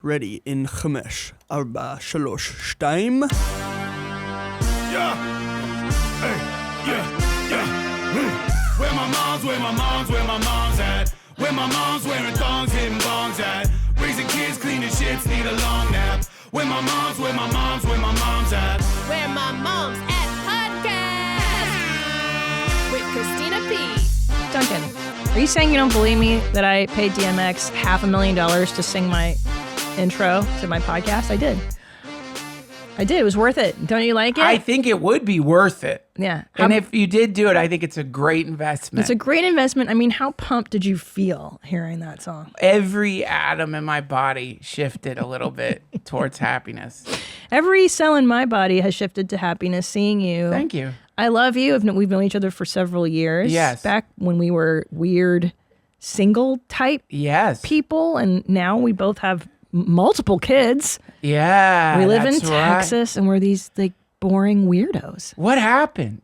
ready in 5, 4, 3, 2. Yeah. Hey, yeah. Where my mom's at? Where my mom's wearing thongs, hitting bongs at? Raising kids, cleaning shits, need a long nap. Where my mom's at? Where my mom's at podcast with Christina P. Duncan, are you saying you don't believe me that I paid DMX $500,000 to sing my intro to my podcast? I did. It was worth it. Don't you like it? I think it would be worth it. Yeah. And if you did do it, I think it's a great investment. It's a great investment. I mean, how pumped did you feel hearing that song? Every atom in my body shifted a little bit towards happiness. Every cell in my body has shifted to happiness seeing you. Thank you. I love you. We've known each other for several years. Yes. Back when we were weird single type people, and now we both have multiple kids. Yeah. We live in that's Texas, and we're these like boring weirdos. What happened?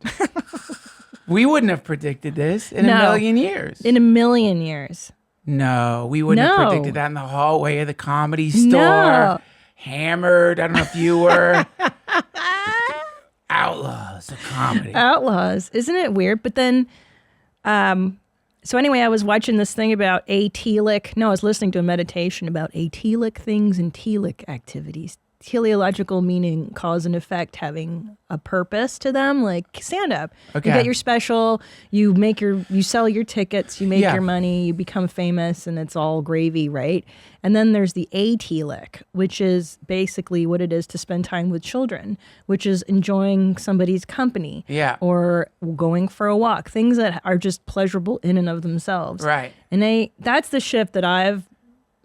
We wouldn't have predicted this in a million years. In a million years. No, we wouldn't have predicted that in the hallway of the Comedy Store. No. Hammered. I don't know if you were. Outlaws of comedy. Outlaws. Isn't it weird? But then, so anyway, I was watching this thing about atelic. No, I was listening to a meditation about atelic things and telic activities. Teleological meaning cause and effect having a purpose to them, like stand up. Okay. You get your special, you sell your tickets, you make your money, you become famous, and it's all gravy, right? And then there's the atelic, which is basically what it is to spend time with children, which is enjoying somebody's company. Yeah. Or going for a walk, things that are just pleasurable in and of themselves. Right. And that's the shift that I've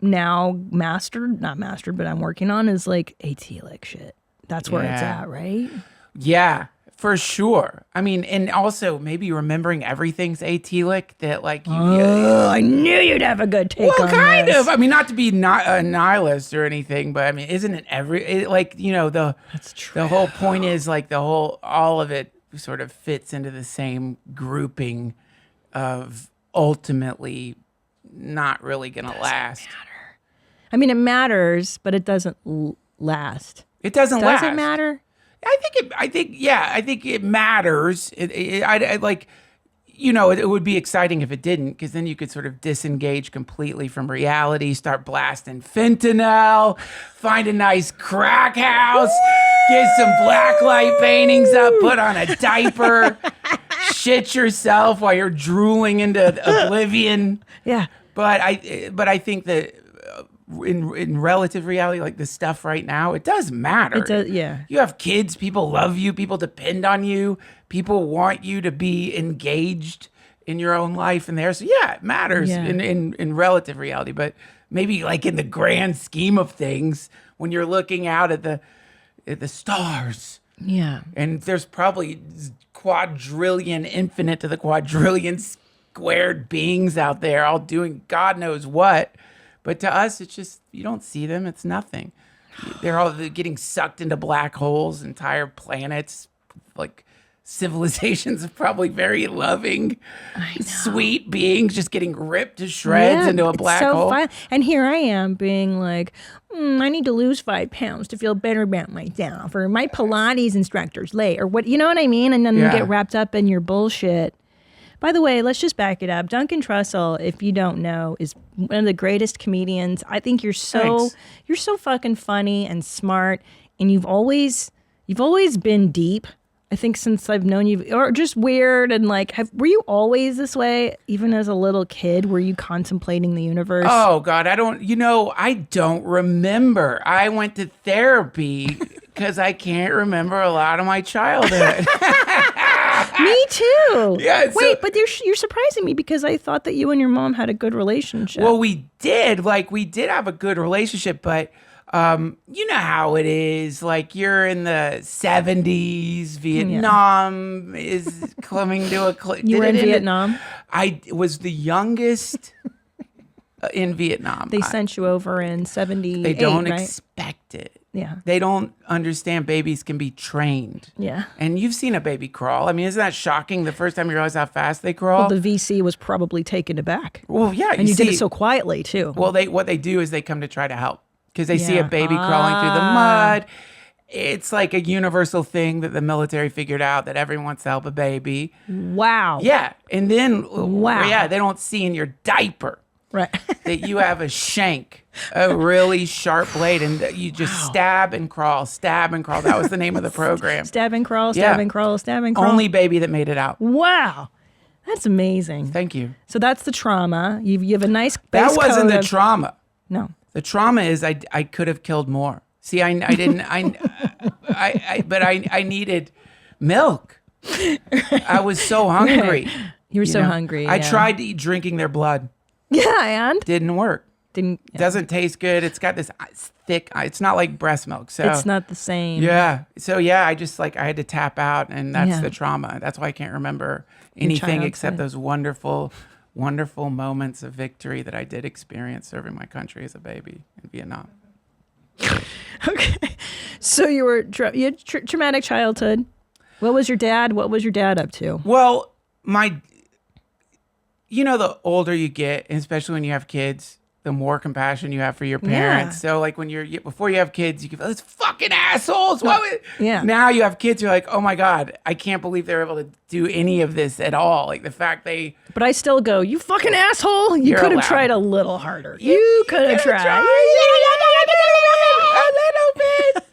now not mastered, but I'm working on, is like atelic shit. That's where it's at, right? Yeah, for sure. I mean, and also maybe remembering everything's atelic, that like you. I knew you'd have a good take on kind this. of. I mean, not to be a nihilist or anything, but I mean, isn't it That's true. the whole point is like all of it sort of fits into the same grouping of ultimately not really gonna last. I mean, it matters, but it doesn't last. It doesn't last. Does it matter? I think it matters. It would be exciting if it didn't, because then you could sort of disengage completely from reality, start blasting fentanyl, find a nice crack house, get some blacklight paintings up, put on a diaper, shit yourself while you're drooling into oblivion. Yeah. But I think that in relative reality, like the stuff right now, it does matter. It does, yeah. You have kids, people love you, people depend on you, people want you to be engaged in your own life and theirs. So yeah, it matters in relative reality, but maybe like in the grand scheme of things, when you're looking out at the stars. Yeah. And there's probably quadrillion, infinite to the quadrillion squared beings out there all doing God knows what. But to us, it's just, you don't see them. It's nothing. They're all getting sucked into black holes, entire planets, like civilizations of probably very loving, sweet beings just getting ripped to shreds into a black hole. Fun. And here I am being like, I need to lose 5 pounds to feel better about myself, or my Pilates instructor's late, or what, you know what I mean? And then you get wrapped up in your bullshit. By the way, let's just back it up. Duncan Trussell, if you don't know, is one of the greatest comedians. I think you're so fucking funny and smart, and you've always been deep. I think since I've known you, or just weird, and like, were you always this way? Even as a little kid, were you contemplating the universe? Oh God, I don't remember. I went to therapy because I can't remember a lot of my childhood. Me too. Yeah, wait, but you're surprising me, because I thought that you and your mom had a good relationship. Well, we did have a good relationship, but you know how it is. Like, you're in the 70s, Vietnam is coming to a... You were in Vietnam? I was the youngest in Vietnam. They sent you over in 78, They don't right? expect it. Yeah. They don't understand babies can be trained. Yeah. And you've seen a baby crawl. I mean, isn't that shocking the first time you realize how fast they crawl? Well, the VC was probably taken aback. Well, yeah. And you did it so quietly, too. Well, what they do is they come to try to help. because they see a baby crawling through the mud. It's like a universal thing that the military figured out, that everyone wants to help a baby. Wow. Yeah. And then, Wow. yeah, they don't see in your diaper Right. that you have a shank, a really sharp blade, and that you just stab and crawl, stab and crawl. That was the name of the program. Stab and crawl, stab and crawl, stab and crawl. Only baby that made it out. Wow. That's amazing. Thank you. So that's the trauma. You have a nice base That wasn't coat the of- trauma. No. The trauma is I could have killed more. See, I didn't, but I needed milk. I was so hungry. You were so know? hungry. I yeah. tried to eat drinking their blood. Yeah, and? Didn't work. Didn't. Yeah. Doesn't taste good. It's got this thick, it's not like breast milk. So It's not the same. yeah. So yeah, I just I had to tap out, and that's Yeah. the trauma. That's why I can't remember anything except childhood. those wonderful, wonderful moments of victory that I did experience serving my country as a baby in Vietnam. Okay. So you had traumatic childhood. What was your dad up to? Well, the older you get, and especially when you have kids, the more compassion you have for your parents. Yeah. So like before you have kids, you can feel these fucking assholes. Yeah. Now you have kids, you're like, oh my God, I can't believe they're able to do any of this at all. Like the fact But I still go, you fucking asshole. You You're could have allowed. tried a little harder. You could have tried. a little bit.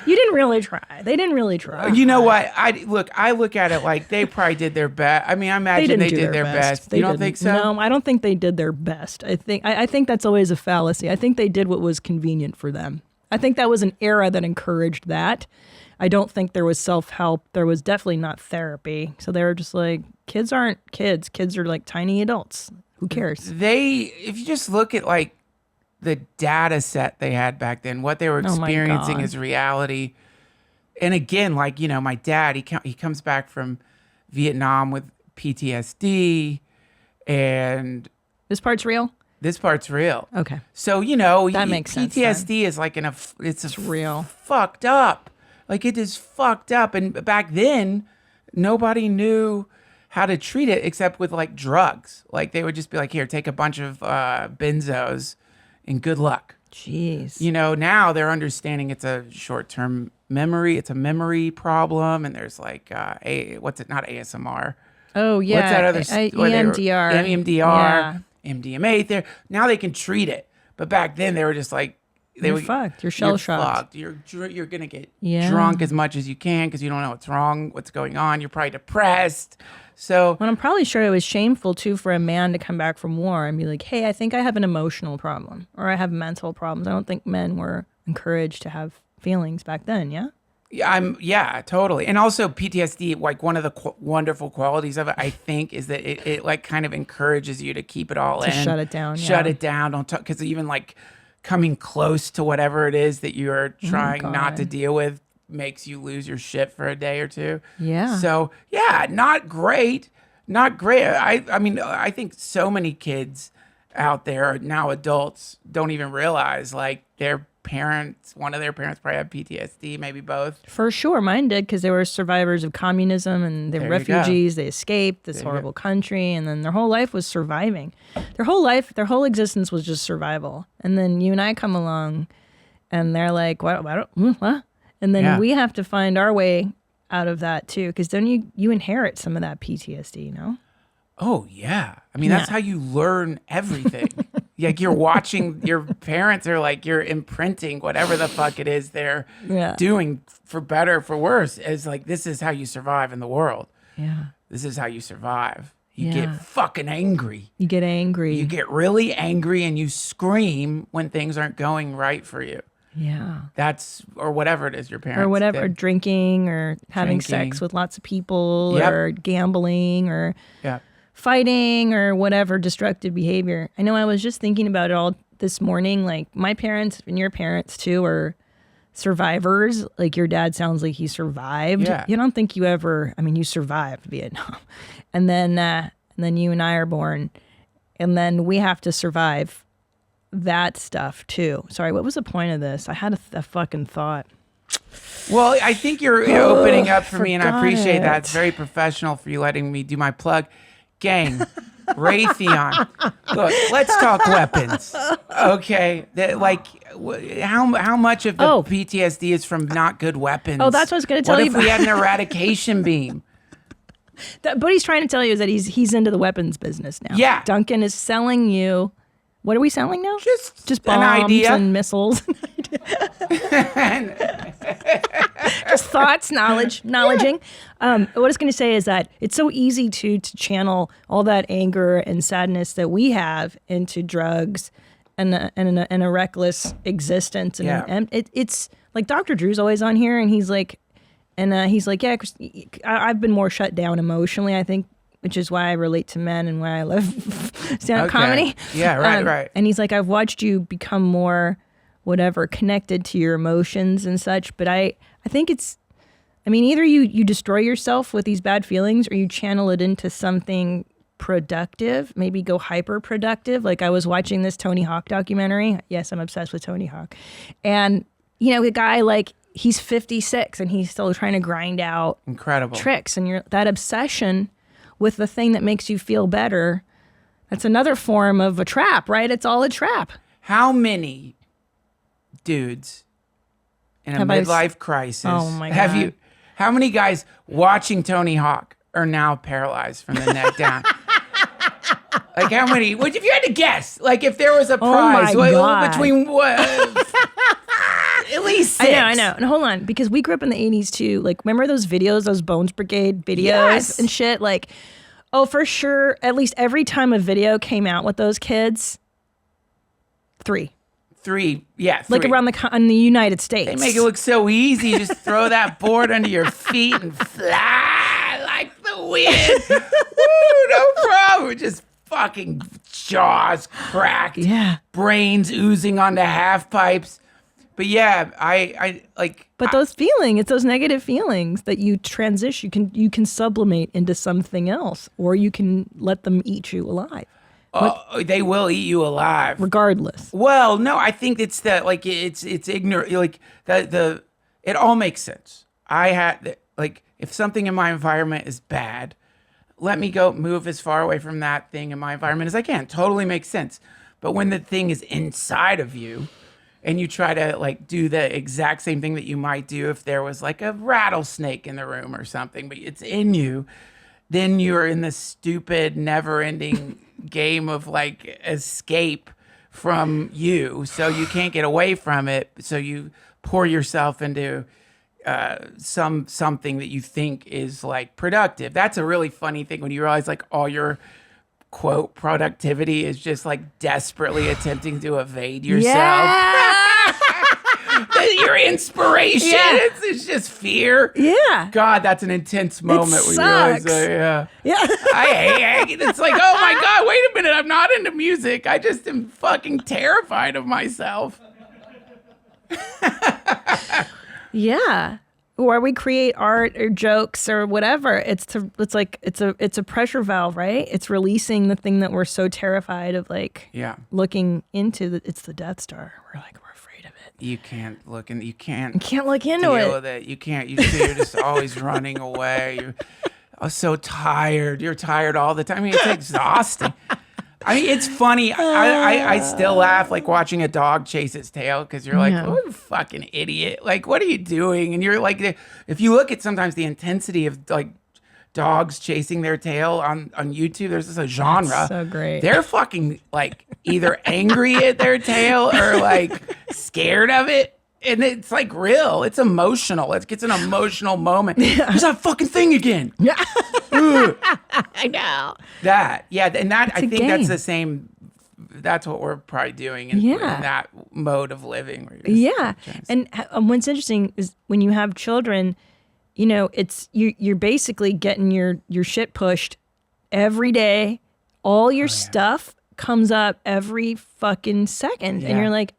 You didn't really try. They didn't really try. You know what? I look at it like they probably did their best. I mean, I imagine they did their best. You don't think so? No, I don't think they did their best. I think that's always a fallacy. I think they did what was convenient for them. I think that was an era that encouraged that. I don't think there was self-help. There was definitely not therapy. So they were just like, kids aren't kids. Kids are like tiny adults. Who cares? If you just look at like the data set they had back then, what they were Oh my experiencing God. as reality. And again, like, my dad, he comes back from Vietnam with PTSD, and This part's real? this part's real. Okay. So, That makes sense PTSD is like it's real. fucked up. Like it is fucked up. And back then, nobody knew how to treat it except with like drugs. Like they would just be like, here, take a bunch of benzos and good luck. Jeez. Now they're understanding it's a short-term memory. It's a memory problem. And there's like, not ASMR. Oh, yeah. What's that other? EMDR. EMDR, MDMA. Now they can treat it. But back then they were just like, You're fucked. You're shell-shocked. You're going to get Yeah. drunk as much as you can because you don't know what's wrong, what's going on. You're probably depressed. So Well, I'm probably sure it was shameful too for a man to come back from war and be like, hey, I think I have an emotional problem or I have mental problems. I don't think men were encouraged to have feelings back then, yeah? yeah, totally. And also PTSD, like one of the wonderful qualities of it, I think, is that it like kind of encourages you to keep it all in. shut it down, Shut yeah. it down. Don't talk, because even like coming close to whatever it is that you're trying not to God. deal with makes you lose your shit for a day or two. Yeah. So yeah, not great. Not great. I mean, I think so many kids out there now, adults, don't even realize like one of their parents probably had PTSD, maybe both. For sure. Mine did because they were survivors of communism and they're There you go. refugees. They escaped this horrible country and then their whole life was surviving. Their whole existence was just survival. And then you and I come along and they're like, what? And then Yeah. we have to find our way out of that too. Because then you inherit some of that PTSD, you know? Oh yeah. I mean, that's Yeah. how you learn everything. Like you're watching your parents are like, you're imprinting whatever the fuck it is they're Yeah. doing, for better or for worse, as like, this is how you survive in the world. Yeah. This is how you survive. You Yeah. get fucking angry. You get angry. You get really angry and you scream when things aren't going right for you. yeah. Or whatever it is your parents Or whatever, did. drinking or having Drinking. sex with lots of people Yep. or gambling or Yeah. fighting or whatever destructive behavior. I know I was just thinking about it all this morning. Like my parents and your parents too are survivors. Like your dad sounds like he survived. Yeah. You don't think you survived Vietnam. And then you and I are born. And then we have to survive that stuff too. Sorry, what was the point of this? I had a fucking thought. Well, I think you're opening up for me, and I forgot appreciate that. it. It's very professional for you letting me do my plug. Gang, Raytheon. Look, let's talk weapons. Okay. How much of the PTSD is from not good weapons? Oh, that's what I was going to tell you What if we had an eradication beam? What he's trying to tell you is that he's into the weapons business now. Yeah. Duncan is selling you. What are we selling now? Just bombs an idea. and missiles. Just thoughts, knowledging. What I was going to say is that it's so easy to channel all that anger and sadness that we have into drugs and a reckless existence. And it's like Dr. Drew's always on here, and he's like, yeah, I've been more shut down emotionally, I think, which is why I relate to men and why I love stand-up comedy. Yeah, right. And he's like, I've watched you become more, whatever, connected to your emotions and such. But I think either you destroy yourself with these bad feelings or you channel it into something productive, maybe go hyper productive. Like I was watching this Tony Hawk documentary. Yes, I'm obsessed with Tony Hawk. And, a guy like, he's 56 and he's still trying to grind out incredible tricks. And that obsession with the thing that makes you feel better, that's another form of a trap, right? It's all a trap. How many dudes in a midlife crisis have you? How many guys watching Tony Hawk are now paralyzed from the neck down? Like how many? If you had to guess, like if there was a prize between what? At least 6. I know. And hold on, because we grew up in the 80s too. Like, remember those videos, those Bones Brigade videos and shit? Like, oh, for sure, at least every time a video came out with those kids, 3. 3, yeah. 3. Like around in the United States. They make it look so easy. Just throw that board under your feet and fly like the wind. Woo, no problem. Just fucking jaws cracked. Yeah. Brains oozing onto half pipes. But yeah, I like. But those feelings, it's those negative feelings that you transition. You can sublimate into something else, or you can let them eat you alive. They will eat you alive, regardless. Well, no, I think it's that it's ignorant. Like it all makes sense. I had if something in my environment is bad, let me go move as far away from that thing in my environment as I can. Totally makes sense. But when the thing is inside of you, and you try to do the exact same thing that you might do if there was a rattlesnake in the room or something, but it's in you, then you're in this stupid, never-ending game of escape from you. So you can't get away from it. So you pour yourself into something that you think is productive. That's a really funny thing when you realize all your quote productivity is just desperately attempting to evade yourself. Yeah. Your inspiration, it's just fear. Yeah. God, that's an intense moment. It when sucks. You realize, Yeah. It's like, oh my God, wait a minute, I'm not into music. I just am fucking terrified of myself. Yeah. Or we create art or jokes or whatever. It's a pressure valve, right? It's releasing the thing that we're so terrified of, looking into. It's the Death Star. We're afraid of it. You can't look in. You can't look into deal it. With it. You can't. You're just always running away. You're so tired. You're tired all the time. It's exhausting. It's funny. I still laugh watching a dog chase its tail because you're oh, you fucking idiot. What are you doing? And you're if you look at sometimes the intensity of dogs chasing their tail on YouTube, there's a genre. That's so great. They're fucking either angry at their tail or scared of it. And it's real. It's emotional. It gets an emotional moment. There's that fucking thing again. Yeah. I know. That. Yeah. And that, I think game. that's the same. That's what we're probably doing in that mode of living. Where yeah. And what's interesting is when you have children, it's you're basically getting your shit pushed every day. All your stuff comes up every fucking second, and you're and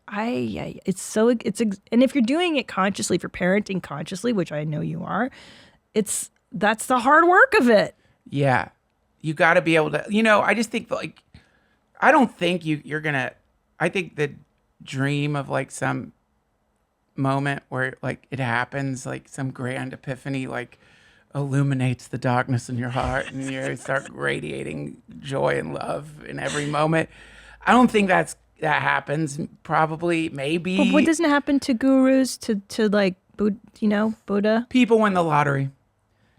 if you're doing it consciously, if you're parenting consciously, which I know you are, that's the hard work of it. Yeah, you got to be able to. I just think I don't think you're gonna. I think the dream of some moment where it happens, some grand epiphany, illuminates the darkness in your heart and you start radiating joy and love in every moment. I don't think that happens. Probably, maybe. But what doesn't happen to gurus, to like, Buddha? People win the lottery.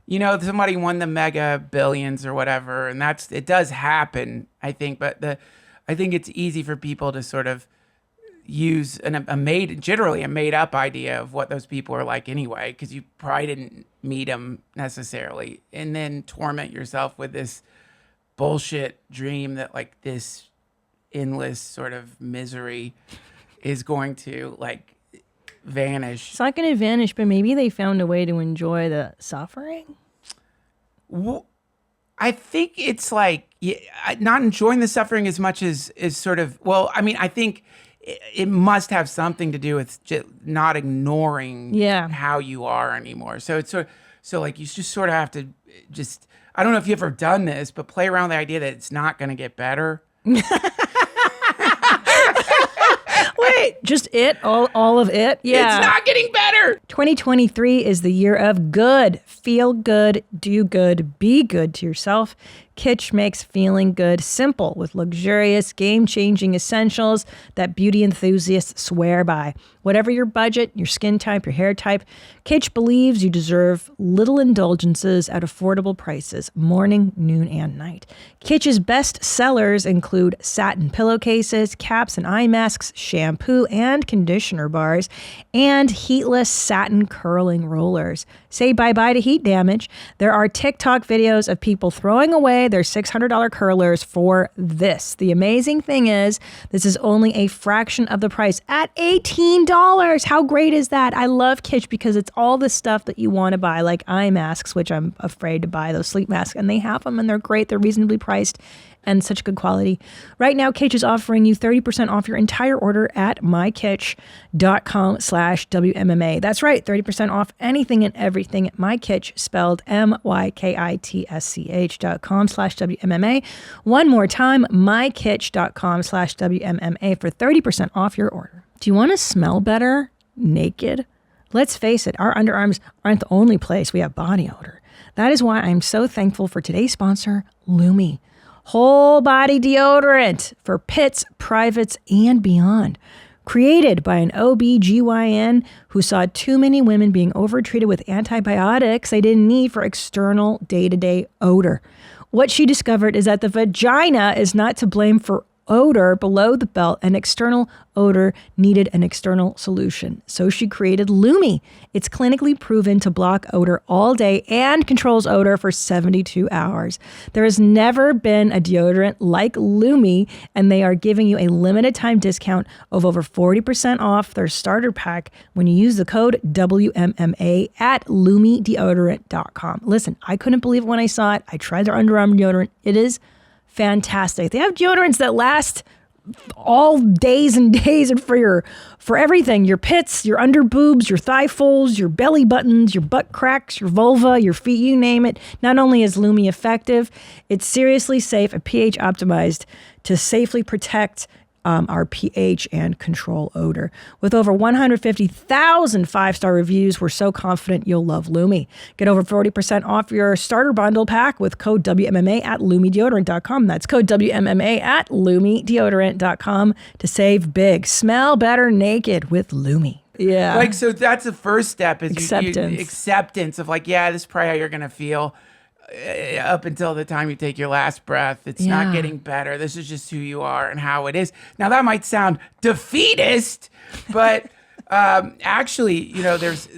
Somebody won the mega billions or whatever, and it does happen, I think. But I think it's easy for people to sort of use generally a made up idea of what those people are like anyway, because you probably didn't meet them necessarily, and then torment yourself with this bullshit dream that like this endless sort of misery is going to like vanish. It's not going to vanish, but maybe they found a way to enjoy the suffering. I think it's like not enjoying the suffering as much as sort of, I think it must have something to do with just not ignoring how you are anymore. So it's like you just sort of have to just, I don't know if you've ever done this, but play around with the idea that it's not going to get better. Wait, just all of it? Yeah. It's not getting better. 2023 is the year of good. Feel good, do good, be good to yourself. Kitsch makes feeling good simple with luxurious, game-changing essentials that beauty enthusiasts swear by. Whatever your budget, your skin type, your hair type, Kitsch believes you deserve little indulgences at affordable prices, morning, noon, and night. Kitsch's best sellers include satin pillowcases, caps and eye masks, shampoo and conditioner bars, and heatless satin curling rollers. Say bye-bye to heat damage. There are TikTok videos of people throwing away their $600 curlers for this. The amazing thing is, this is only a fraction of the price at $18. How great is that? I love Kitsch because it's all the stuff that you want to buy, like eye masks, which I'm afraid to buy, those sleep masks, and they have them and they're great. They're reasonably priced and such good quality. Right now, Kitsch is offering you 30% off your entire order at mykitsch.com/WMMA. That's right, 30% off anything and everything at mykitsch, spelled mykitsch.com/WMMA. One more time, mykitsch.com/WMMA for 30% off your order. Do you want to smell better naked? Let's face it, our underarms aren't the only place we have body odor. That is why I'm so thankful for today's sponsor, Lumi. Whole body deodorant for pits, privates, and beyond. Created by an OB/GYN who saw too many women being overtreated with antibiotics they didn't need for external day-to-day odor. What she discovered is that the vagina is not to blame for odor below the belt, and external odor needed an external solution. So she created Lumi. It's clinically proven to block odor all day and controls odor for 72 hours. There has never been a deodorant like Lumi, and they are giving you a limited time discount of over 40% off their starter pack when you use the code WMMA at LumiDeodorant.com. Listen, I couldn't believe it when I saw it. I tried their underarm deodorant. It is fantastic. They have deodorants that last all days and days, and for everything, your pits, your under boobs, your thigh folds, your belly buttons, your butt cracks, your vulva, your feet, you name it. Not only is Lumi effective, it's seriously safe and pH optimized to safely protect our pH and control odor. With over 150,000 five-star reviews, we're so confident you'll love Lumi. Get over 40% off your starter bundle pack with code WMMA at LumiDeodorant.com. That's code WMMA at LumiDeodorant.com to save big. Smell better naked with Lumi. Yeah. Like, so that's the first step is acceptance. Acceptance of like, yeah, this is probably how you're going to feel up until the time you take your last breath. It's not getting better. This is just who you are and how it is. Now that might sound defeatist, but actually, there's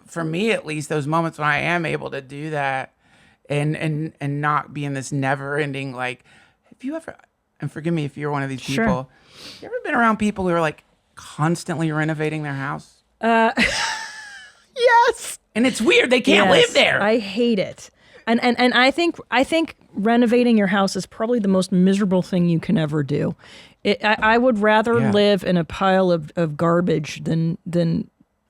for me at least, those moments when I am able to do that and not be in this never ending, like, have you ever, and forgive me if you're one of these people, Sure. You ever been around people who are like constantly renovating their house? Yes. And it's weird. They can't live there. I hate it. And I think renovating your house is probably the most miserable thing you can ever do. I would rather live in a pile of garbage than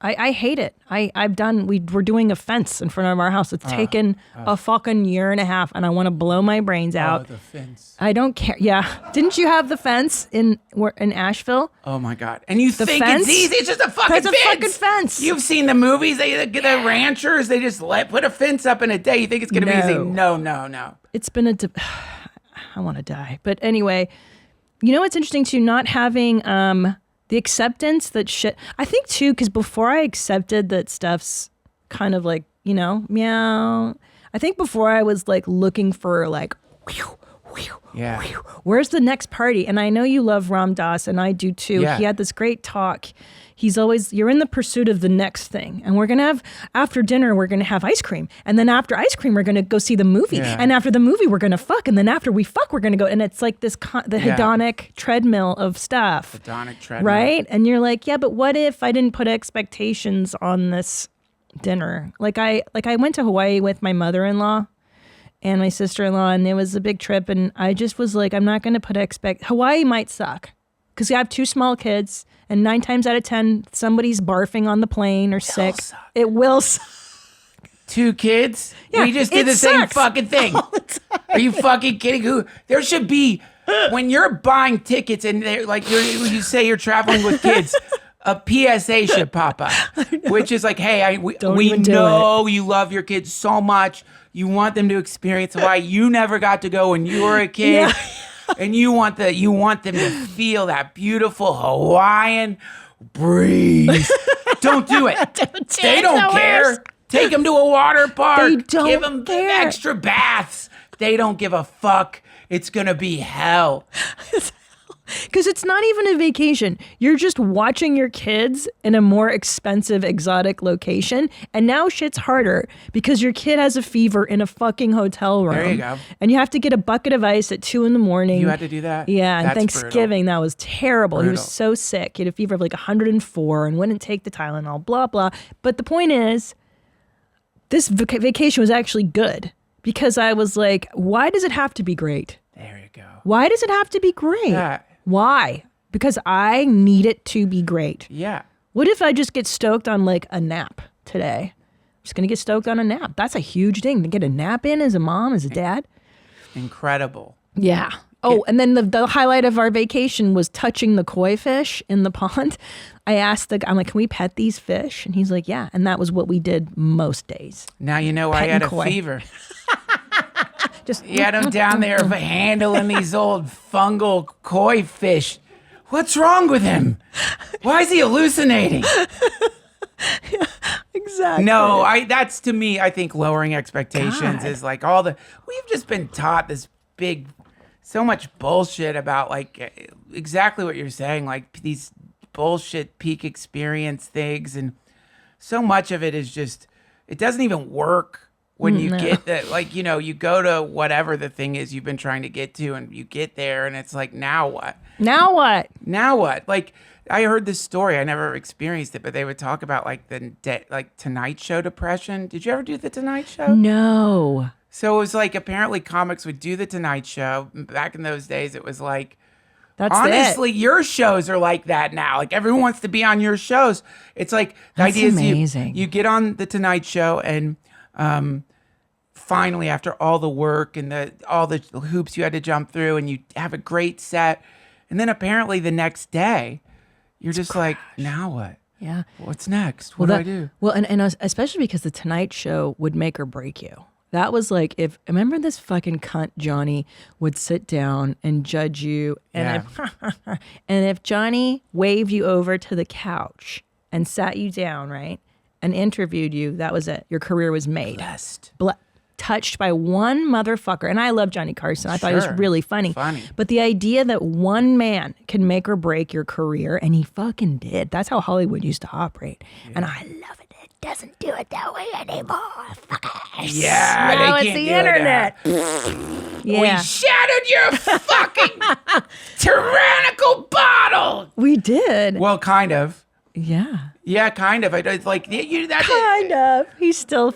I hate it. We're doing a fence in front of our house. It's taken a fucking year and a half, and I want to blow my brains out. Oh, the fence. I don't care. Yeah. Didn't you have the fence in Asheville? Oh my God. And you think fence? it's easy. It's just a fucking fence. It's a fucking fence. You've seen the movies. The ranchers, they just put a fence up in a day. You think it's going to be easy? No. It's been I want to die. But anyway, you know what's interesting too? Not having the acceptance that shit. I think too, because before I accepted that stuff's kind of like, meow. I think before I was like looking for like, where's the next party? And I know you love Ram Dass, and I do too. Yeah. He had this great talk. He's always, you're in the pursuit of the next thing. And we're going to have, after dinner, we're going to have ice cream. And then after ice cream, we're going to go see the movie. Yeah. And after the movie, we're going to fuck. And then after we fuck, we're going to go. And it's like this, the hedonic treadmill of stuff. Hedonic treadmill. Right? And you're like, yeah, but what if I didn't put expectations on this dinner? Like I went to Hawaii with my mother-in-law and my sister-in-law, and it was a big trip. And I just was like, I'm not going to put Hawaii might suck because I have 2 small kids. And 9 times out of 10, somebody's barfing on the plane or sick. It will suck. 2 kids? Yeah, we just did the same fucking thing. Are you fucking kidding? There should be, when you're buying tickets and they're like you say you're traveling with kids, a PSA should pop up, which is like, hey, we know you love your kids so much. You want them to experience Hawaii. You never got to go when you were a kid. Yeah. And you want them to feel that beautiful Hawaiian breeze. Don't do it. They don't care. Take them to a water park. They don't Give them care. extra baths. They don't give a fuck. It's going to be hell. Because it's not even a vacation. You're just watching your kids in a more expensive, exotic location. And now shit's harder because your kid has a fever in a fucking hotel room. There you go. And you have to get a bucket of ice at 2 a.m. You had to do that? Yeah, and That's Thanksgiving, that was terrible. Brutal. He was so sick. He had a fever of like 104 and wouldn't take the Tylenol, blah, blah. But the point is, this vacation was actually good because I was like, why does it have to be great? There you go. Why does it have to be great? Yeah. Why? Because I need it to be great. Yeah. What if I just get stoked on like a nap today? I'm just going to get stoked on a nap. That's a huge thing to get a nap in as a mom, as a dad. Incredible. Yeah. Oh, and then the highlight of our vacation was touching the koi fish in the pond. I asked I'm like, can we pet these fish? And he's like, yeah. And that was what we did most days. Now you know I had a fever. Just You had him down there handling these old fungal koi fish. What's wrong with him? Why is he hallucinating? Yeah, exactly. No, that's to me, I think lowering expectations is like we've just been taught this so much bullshit about like exactly what you're saying, like these bullshit peak experience things. And so much of it is just, it doesn't even work. When you get that, like, you go to whatever the thing is you've been trying to get to and you get there and it's like, now what? Now what? Now what? Like, I heard this story. I never experienced it, but they would talk about like Tonight Show depression. Did you ever do the Tonight Show? No. So it was like, apparently comics would do the Tonight Show. Back in those days, it was like, That's honestly, your shows are like that now. Like everyone wants to be on your shows. It's like, the idea amazing. is you get on the Tonight Show and, finally, after all the work and all the hoops you had to jump through, and you have a great set, and then apparently the next day, you're just like, now what? Yeah. What's next? What do I do? Well, and especially because the Tonight Show would make or break you. That was like, remember this fucking cunt Johnny would sit down and judge you, and if Johnny waved you over to the couch and sat you down, right, and interviewed you, that was it. Your career was made. Blessed. Touched by one motherfucker. And I love Johnny Carson. I thought he was really funny. But the idea that one man can make or break your career, and he fucking did. That's how Hollywood used to operate. Yeah. And I love it. It doesn't do it that way anymore. Fuckers. Yeah, now they it's can't the do internet. We shattered your fucking tyrannical bottle. We did. Well, kind of. Yeah. Yeah, kind of. It's like kind of. He's still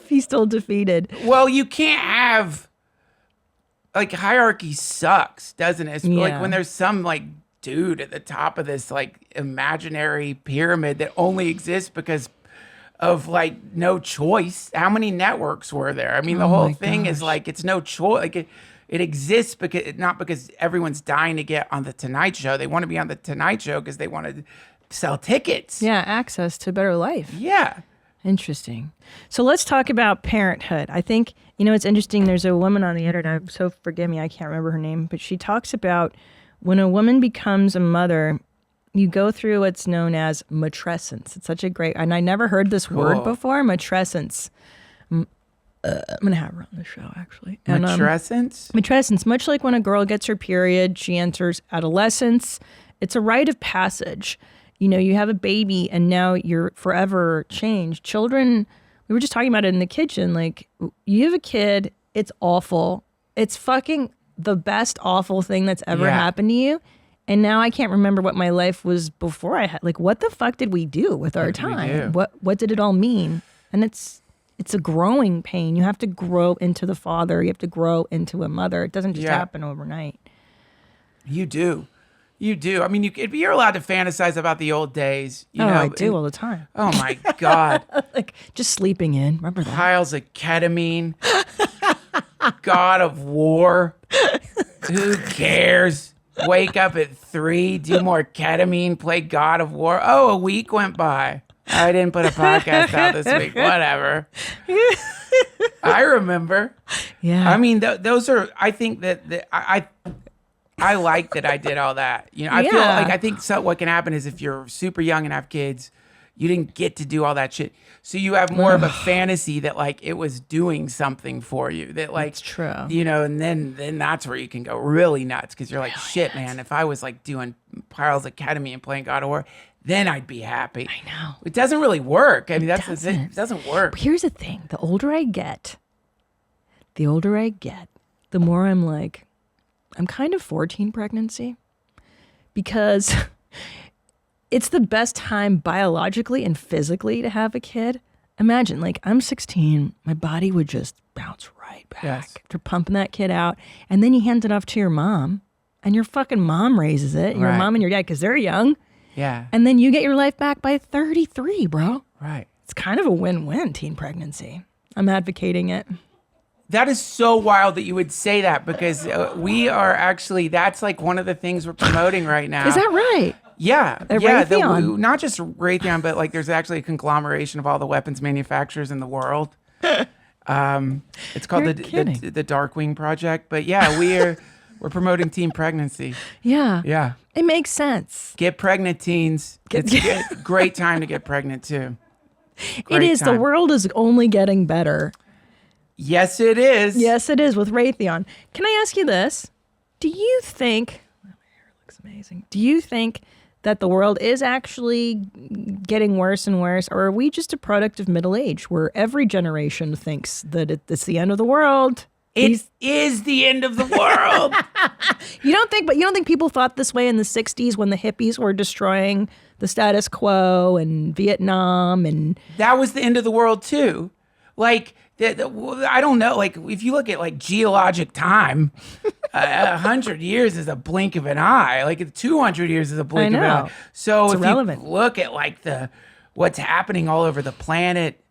defeated. Well, you can't have like hierarchy sucks, doesn't it? It's like when there's some like dude at the top of this like imaginary pyramid that only exists because of like no choice. How many networks were there? I mean, the whole thing is like it's no choice. Like it exists not because everyone's dying to get on the Tonight Show. They want to be on the Tonight Show because they want to sell tickets. Yeah, access to a better life. Yeah. Interesting. So let's talk about parenthood. I think, it's interesting. There's a woman on the internet, so forgive me, I can't remember her name, but she talks about when a woman becomes a mother, you go through what's known as matrescence. It's such a great, and I never heard this word before, matrescence. I'm going to have her on the show, actually. And, Matrescence? Matrescence, much like when a girl gets her period, she enters adolescence. It's a rite of passage. You have a baby and now you're forever changed. Children, we were just talking about it in the kitchen. Like, you have a kid, it's awful. It's fucking the best awful thing that's ever happened to you. And now I can't remember what my life was before I had. Like, what the fuck did we do with our time? What did it all mean? And it's a growing pain. You have to grow into the father. You have to grow into a mother. It doesn't just happen overnight. You do. I mean, you're allowed to fantasize about the old days. I do all the time. Oh my God. Like just sleeping in. Remember that? Piles of ketamine. God of War. Who cares? Wake up at 3, do more ketamine, play God of War. Oh, a week went by. I didn't put a podcast out this week. Whatever. I remember. Yeah. I mean, those are, I think that I like that I did all that. I feel like, I think what can happen is if you're super young and have kids, you didn't get to do all that shit. So you have more of a fantasy that like it was doing something for you. That like, that's true. And then that's where you can go really nuts because you're like, shit, man, if I was like doing piles of ketamine and playing God of War, then I'd be happy. I know. It doesn't really work. I mean, that's the thing. It doesn't work. But here's the thing. The older I get, the more I'm like, I'm kind of for teen pregnancy because it's the best time biologically and physically to have a kid. Imagine, like, I'm 16, my body would just bounce right back after pumping that kid out. And then you hand it off to your mom, and your fucking mom raises it, your mom and your dad, because they're young. Yeah. And then you get your life back by 33, bro. Right. It's kind of a win-win, teen pregnancy. I'm advocating it. That is so wild that you would say that because we are actually, that's like one of the things we're promoting right now. Is that right? Yeah. Raytheon. Not just Raytheon, but like there's actually a conglomeration of all the weapons manufacturers in the world. It's called the Darkwing Project. But yeah, we're promoting teen pregnancy. Yeah. Yeah. It makes sense. Get pregnant, teens. It's a great time to get pregnant too. It is. The world is only getting better. Yes, it is. Yes, it is with Raytheon. Can I ask you this? Do you think, my hair looks amazing. Do you think that the world is actually getting worse and worse, or are we just a product of middle age where every generation thinks that it's the end of the world? It is the end of the world. You don't think people thought this way in the 60s when the hippies were destroying the status quo and Vietnam and that was the end of the world too. Like I don't know. Like if you look at like geologic time, 100 years is a blink of an eye. Like 200 years is a blink of an eye. So it's if irrelevant. you look at like what's happening all over the planet,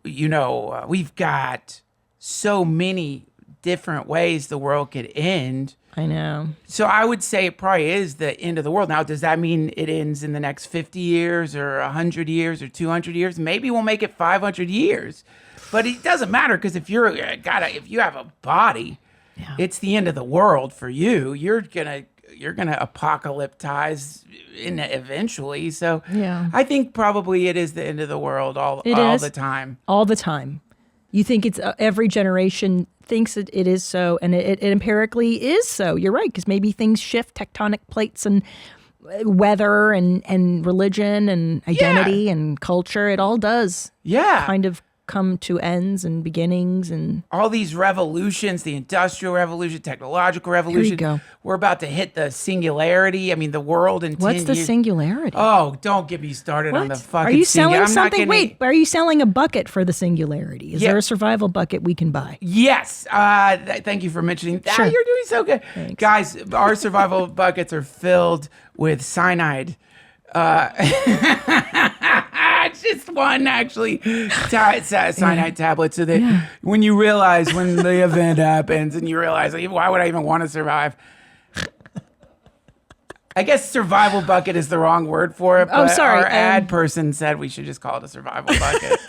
we've got so many different ways the world could end. I know. So I would say it probably is the end of the world. Now, does that mean it ends in the next 50 years or 100 years or 200 years? Maybe we'll make it 500 years. But it doesn't matter because if you have a body, it's the end of the world for you. You're gonna apocalyptize eventually. So I think probably it is the end of the world all the time. All the time. You think it's every generation thinks it is so, and it empirically is so. You're right, because maybe things shift, tectonic plates and weather and religion and identity and culture. It all does. Yeah. Kind of come to ends and beginnings and all these revolutions, the industrial revolution, technological revolution. Here you go. We're about to hit the singularity. I mean, the world in 10 years. What's the singularity? Oh, don't get me started on the fucking Are you selling singularity. something? Wait, are you selling a bucket for the singularity? Is there a survival bucket we can buy? Yes. Thank you for mentioning that. Sure. You're doing so good. Thanks. Guys, our survival buckets are filled with cyanide. It's just one actually cyanide tablet, so that when you realize when the event happens and you realize, like, why would I even want to survive? I guess survival bucket is the wrong word for it, but sorry, our ad person said we should just call it a survival bucket.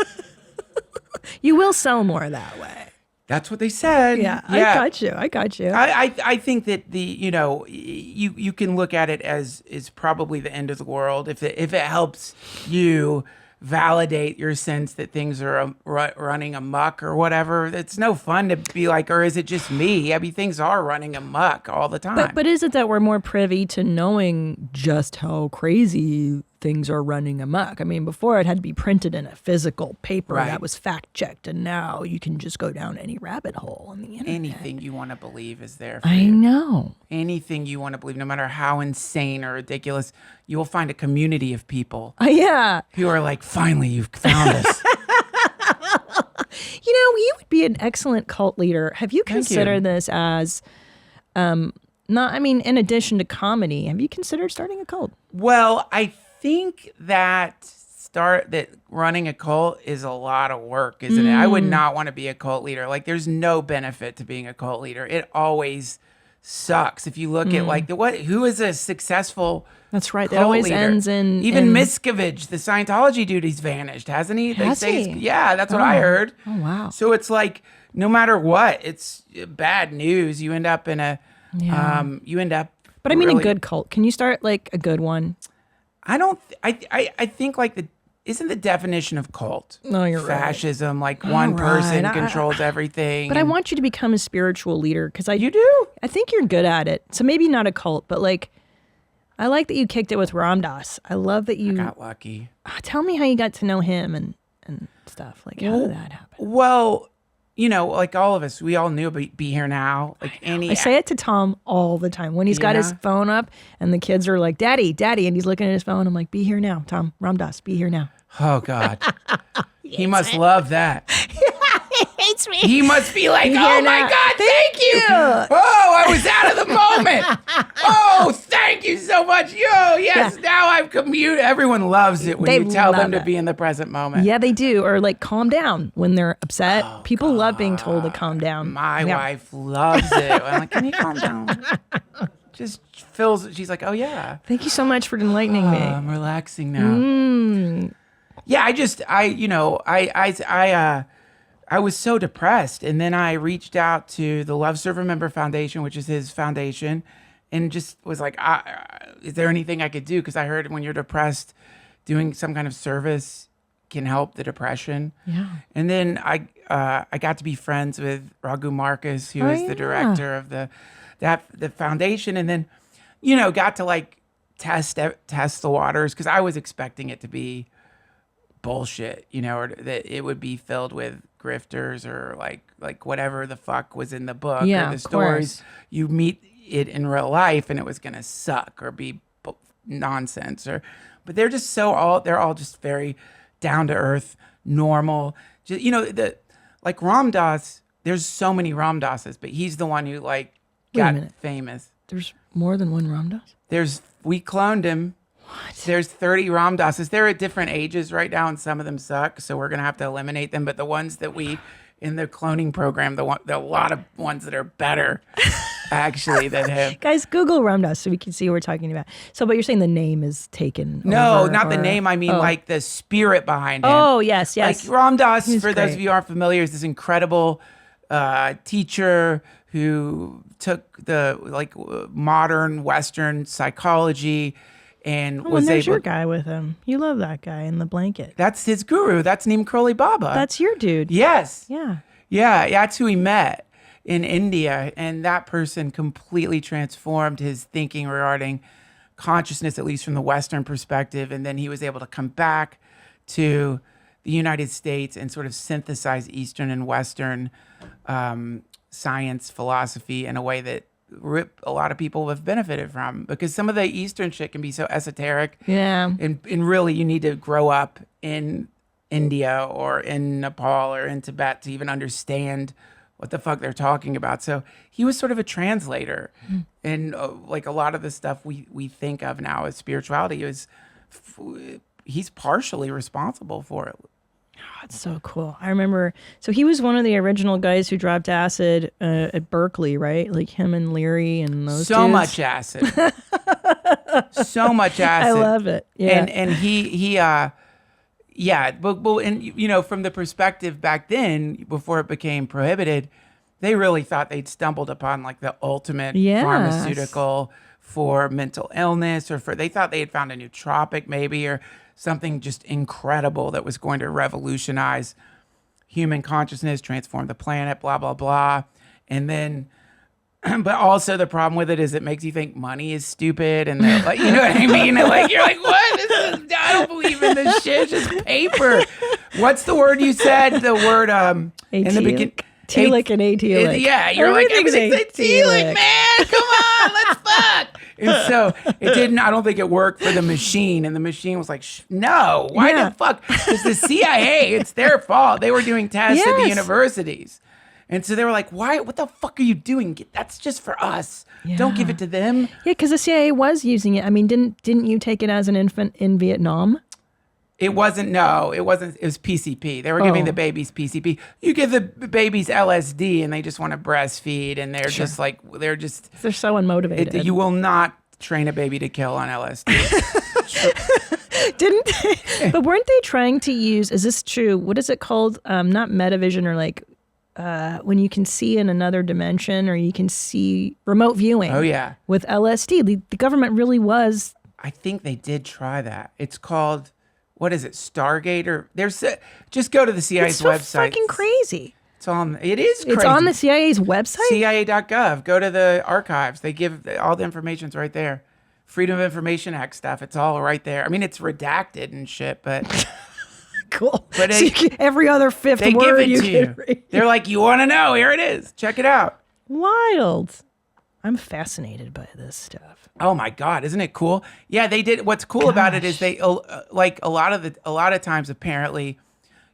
You will sell more that way. That's what they said. Yeah. I got you. I think that you can look at it as probably the end of the world if it helps you validate your sense that things are running amok or whatever. It's no fun to be like, or is it just me? I mean, things are running amok all the time. But is it that we're more privy to knowing just how crazy things are running amok? I mean, before it had to be printed in a physical paper that was fact checked, and now you can just go down any rabbit hole on the internet. Anything you want to believe is there for I you. know. Anything you want to believe, no matter how insane or ridiculous, you will find a community of people Yeah. who are like, finally, you've found us. You know, you would be an excellent cult leader. Have you considered this as, in addition to comedy, have you considered starting a cult? Well, I think that running a cult is a lot of work, isn't it? I would not want to be a cult leader. Like, there's no benefit to being a cult leader. It always sucks. If you look at who is a successful That's right. It cult always leader? ends in Even Miscavige, the Scientology dude, he's vanished, hasn't he? Has he? Yeah, that's what I heard. Oh, wow. So it's like, no matter what, it's bad news. You end up in a, But I mean, a good cult. Can you start like a good one? I think like isn't the definition of cult? No, you're right. Fascism, like one person controls everything. But I want you to become a spiritual leader because You do? I think you're good at it. So maybe not a cult, but like, I like that you kicked it with Ram Dass. I love that you got lucky. Tell me how you got to know him and stuff. Like, how did that happen? Well, like all of us, we all knew about Be Here Now. Like I say it to Tom all the time when he's got his phone up and the kids are like, Daddy, Daddy, and he's looking at his phone. I'm like, Be Here Now, Tom. Ram Dass, Be Here Now. Oh God, he must love that. He hates me. He must be like, oh my God, thank you. Oh, I was out of the moment. Oh, thank you so much. Yes, now I've commuted. Everyone loves it when you tell them to be in the present moment. Yeah, they do. Or like calm down when they're upset. People love being told to calm down. My wife loves it. I'm like, can you calm down? Just feels, she's like, oh yeah. Thank you so much for enlightening me. I'm relaxing now. Yeah, I was so depressed. And then I reached out to the Love Serve Remember Foundation, which is his foundation, and just was like, is there anything I could do? Because I heard when you're depressed, doing some kind of service can help the depression. Yeah. And then I got to be friends with Raghu Marcus, who is the director of the foundation. And then, got to like test the waters, because I was expecting it to be bullshit, or that it would be filled with grifters or like whatever the fuck was in the book or the stories. You meet it in real life and it was gonna suck or be nonsense, but they're just they're all just very down to earth, normal. Just, like Ram Dass. There's so many Ram Dasses, but he's the one who got famous. There's more than one Ram Dass? We cloned him. What? There's 30 Ram Dasses. They're at different ages right now, and some of them suck, so we're going to have to eliminate them. But the ones that in the cloning program, there are a lot of ones that are better, actually, than him. Guys, Google Ram Dass so we can see what we're talking about. So, but you're saying the name is taken No, over, not the name. I mean, like the spirit behind him. Oh, yes. Like Ram Dass, for those of you who aren't familiar, is this incredible teacher who took the modern Western psychology and was there's able. Your guy with him. You love that guy in the blanket. That's his guru. That's Neem Karoli Baba. That's your dude. Yes. Yeah. Yeah. That's who he met in India, and that person completely transformed his thinking regarding consciousness, at least from the Western perspective. And then he was able to come back to the United States and sort of synthesize Eastern and Western science, philosophy in a way that a lot of people have benefited from, because some of the Eastern shit can be so esoteric. Yeah. And really you need to grow up in India or in Nepal or in Tibet to even understand what the fuck they're talking about. So he was sort of a translator. And like a lot of the stuff we think of now as spirituality was he's partially responsible for it. That's so cool. I remember. So he was one of the original guys who dropped acid at Berkeley, right? Like him and Leary and those. So dudes. much acid. So much acid. I love it. Yeah. And he but and you know, from the perspective back then, before it became prohibited, they really thought they'd stumbled upon like the ultimate pharmaceutical for mental illness, or they thought they had found a nootropic maybe, or something just incredible that was going to revolutionize human consciousness, transform the planet, blah, blah, blah. And then, but also the problem with it is it makes you think money is stupid. And they're like, you know what I mean? And like, you're like, what? I don't believe in this shit. It's just paper. What's the word you said? The word in the beginning. Telic and atelic. Yeah, you're like, everything's atelic, man. Come on, let's fuck. And so it didn't, I don't think it worked for the machine. And the machine was like, no, why the fuck? It's the CIA. It's their fault. They were doing tests at the universities. And so they were like, why? What the fuck are you doing? That's just for us. Yeah. Don't give it to them. Yeah, because the CIA was using it. I mean, didn't you take it as an infant in Vietnam? It wasn't. It was PCP. They were giving the babies PCP. You give the babies LSD and they just want to breastfeed, and they're just like, they're so unmotivated. You will not train a baby to kill on LSD. Didn't they? But weren't they trying to use, is this true? What is it called? Not metavision, or like when you can see in another dimension, or you can see remote viewing. Oh, yeah. With LSD. The government really was. I think they did try that. It's called, what is it, Stargate? Or just go to the CIA's website. It's so fucking crazy. It is crazy. It's on the CIA's website? CIA.gov. Go to the archives. They give all the information's right there. Freedom of Information Act stuff. It's all right there. I mean, it's redacted and shit, but cool. But every other fifth they word give it to you. Read. They're like, you want to know? Here it is. Check it out. Wild. I'm fascinated by this stuff. Oh my God, isn't it cool? Yeah, they did. What's cool about it is they like a lot of times apparently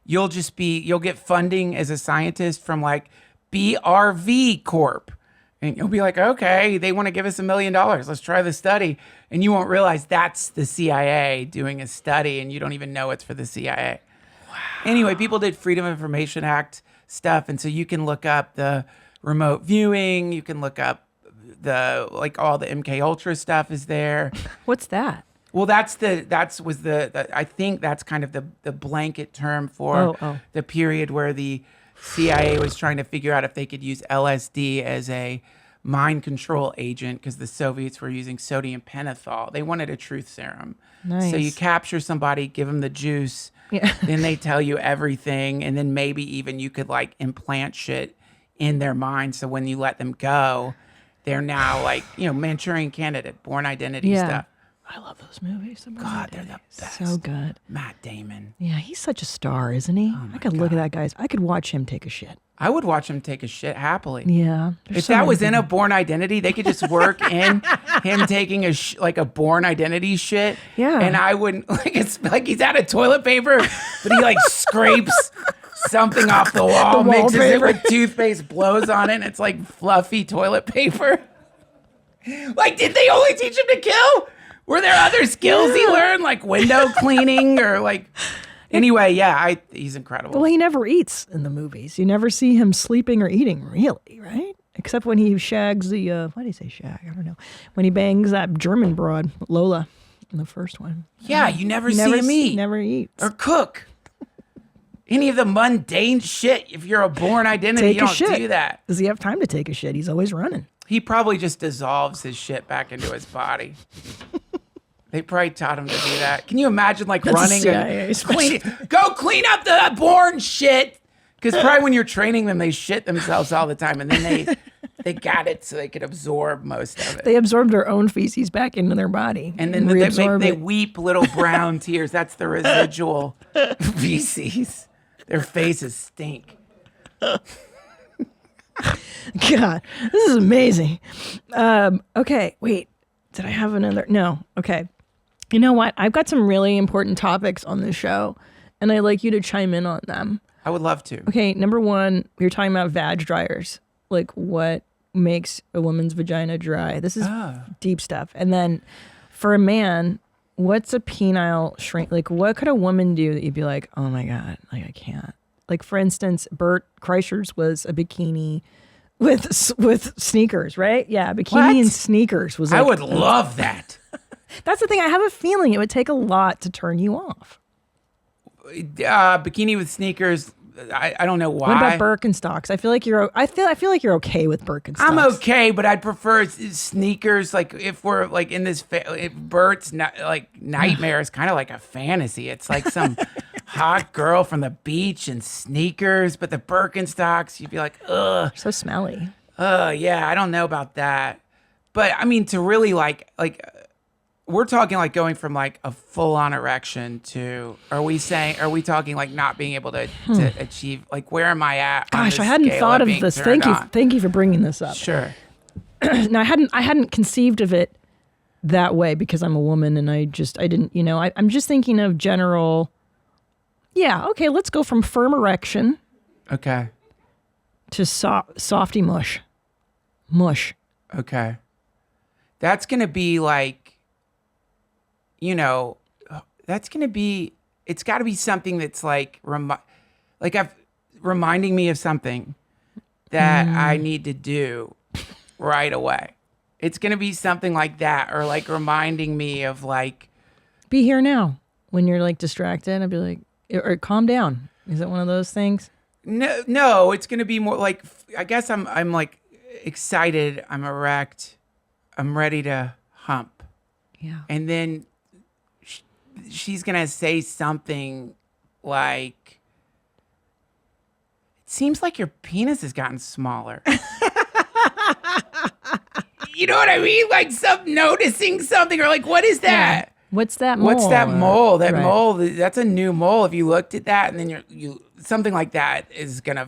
you'll get funding as a scientist from like BRV Corp. And you'll be like, okay, they want to give us $1 million. Let's try the study. And you won't realize that's the CIA doing a study, and you don't even know it's for the CIA. Wow. Anyway, people did Freedom of Information Act stuff. And so you can look up the remote viewing. You can look up all the MK Ultra stuff is there. What's that? Well, I think that's kind of the blanket term for the period where the CIA was trying to figure out if they could use LSD as a mind control agent, because the Soviets were using sodium pentothal. They wanted a truth serum. Nice. So you capture somebody, give them the juice, then they tell you everything, and then maybe even you could like implant shit in their mind, so when you let them go, they're now like, Manchurian Candidate, Born Identity stuff. I love those movies. God, they're the best. So good. Matt Damon. Yeah, he's such a star, isn't he? I could look at that guy's. I could watch him take a shit. I would watch him take a shit happily. Yeah. If that was in a Born Identity, they could just work in him taking a Born Identity shit. Yeah. And I wouldn't, it's like he's out of toilet paper, but he like scrapes something off the wall, mixes it with toothpaste, blows on it, and it's like fluffy toilet paper. Like, did they only teach him to kill? Were there other skills he learned, like window cleaning or like... Anyway, he's incredible. Well, he never eats in the movies. You never see him sleeping or eating, really, right? Except when he shags the... why do you say shag? I don't know. When he bangs that German broad, Lola, in the first one. Yeah, you never see him eat. Never eats. Or cook. Any of the mundane shit. If you're a Born Identity, you don't do that. Does he have time to take a shit? He's always running. He probably just dissolves his shit back into his body. They probably taught him to do that. Can you imagine running and go clean up the Born shit? Because probably when you're training them, they shit themselves all the time, and then they got it so they could absorb most of it. They absorb their own feces back into their body, and then they weep little brown tears. That's the residual feces. Their faces stink. God, this is amazing. Okay, wait. Did I have another? No. Okay. You know what? I've got some really important topics on this show, and I'd like you to chime in on them. I would love to. Okay, number one, we were talking about Vag Driers. Like, what makes a woman's vagina dry? This is deep stuff. And then for a man, What's a penile shrink? Like, what could a woman do that you'd be like, oh my God, like I can't. Like, for instance, Bert Kreischer's was a bikini with sneakers, right? Yeah, bikini and sneakers was. Like, I would love that. That's the thing. I have a feeling it would take a lot to turn you off. Bikini with sneakers. I don't know why. What about Birkenstocks? I feel like you're okay with Birkenstocks. I'm okay, but I'd prefer sneakers. Like if we're like in this, if Bert's like nightmare is kind of like a fantasy. It's like some hot girl from the beach in sneakers, but the Birkenstocks, you'd be like, ugh, So smelly. Yeah, I don't know about that. But I mean, to really like. We're talking like going from like a full-on erection to, are we talking like not being able to achieve, like where am I at? Gosh, I hadn't thought of this. Thank you for bringing this up. Sure. Now I hadn't conceived of it that way because I'm a woman and I didn't, I'm just thinking of general, okay, let's go from firm erection. Okay. To softy mush. Mush. Okay. That's going to be like, it's got to be something that's like, reminding me of something that I need to do right away. It's going to be something like that, or like reminding me of like. Be here now. When you're like distracted, I'd be like, or calm down. Is it one of those things? No, it's going to be more like, I guess I'm like excited. I'm erect. I'm ready to hump. Yeah. And then she's going to say something like, it seems like your penis has gotten smaller. You know what I mean? Like noticing something, or like, what is that? Yeah. What's that mole? What's that mole? That right. mole, that's a new mole. If you looked at that and then you something like that is going to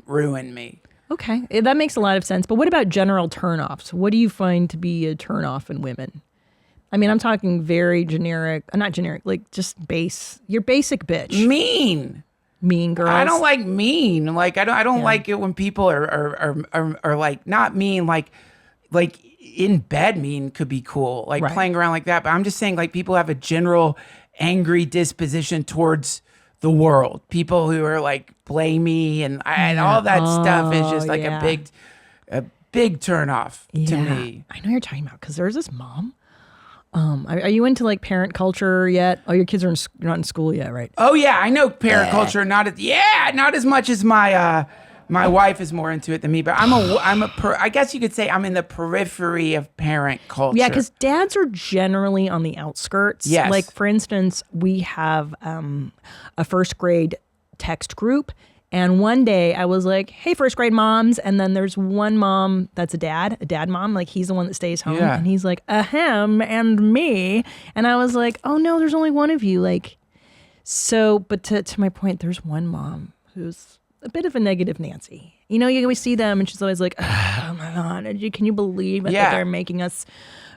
ruin me. Okay. That makes a lot of sense. But what about general turnoffs? What do you find to be a turnoff in women? I mean, I'm talking very generic, not generic, like just base. Your basic bitch. Mean girls. I don't like mean. Like I don't like it when people are like not mean. Like in bed mean could be cool. Like playing around like that. But I'm just saying like people have a general angry disposition towards the world. People who are like blamey and all that stuff is just like a big turnoff to me. I know you're talking about because there's this mom. Are you into like parent culture yet? Oh, your kids are not in school yet, right? Oh yeah, I know parent culture. Not as much as my wife is more into it than me. But I guess you could say I'm in the periphery of parent culture. Yeah, because dads are generally on the outskirts. Yes. Like for instance, we have a first grade text group. And one day I was like, hey, first grade moms. And then there's one mom that's a dad mom. Like he's the one that stays home. Yeah. And he's like, ahem, and me. And I was like, oh no, there's only one of you. Like, so, but to my point, there's one mom who's a bit of a negative Nancy. You always see them and she's always like, oh my God, can you believe it that they're making us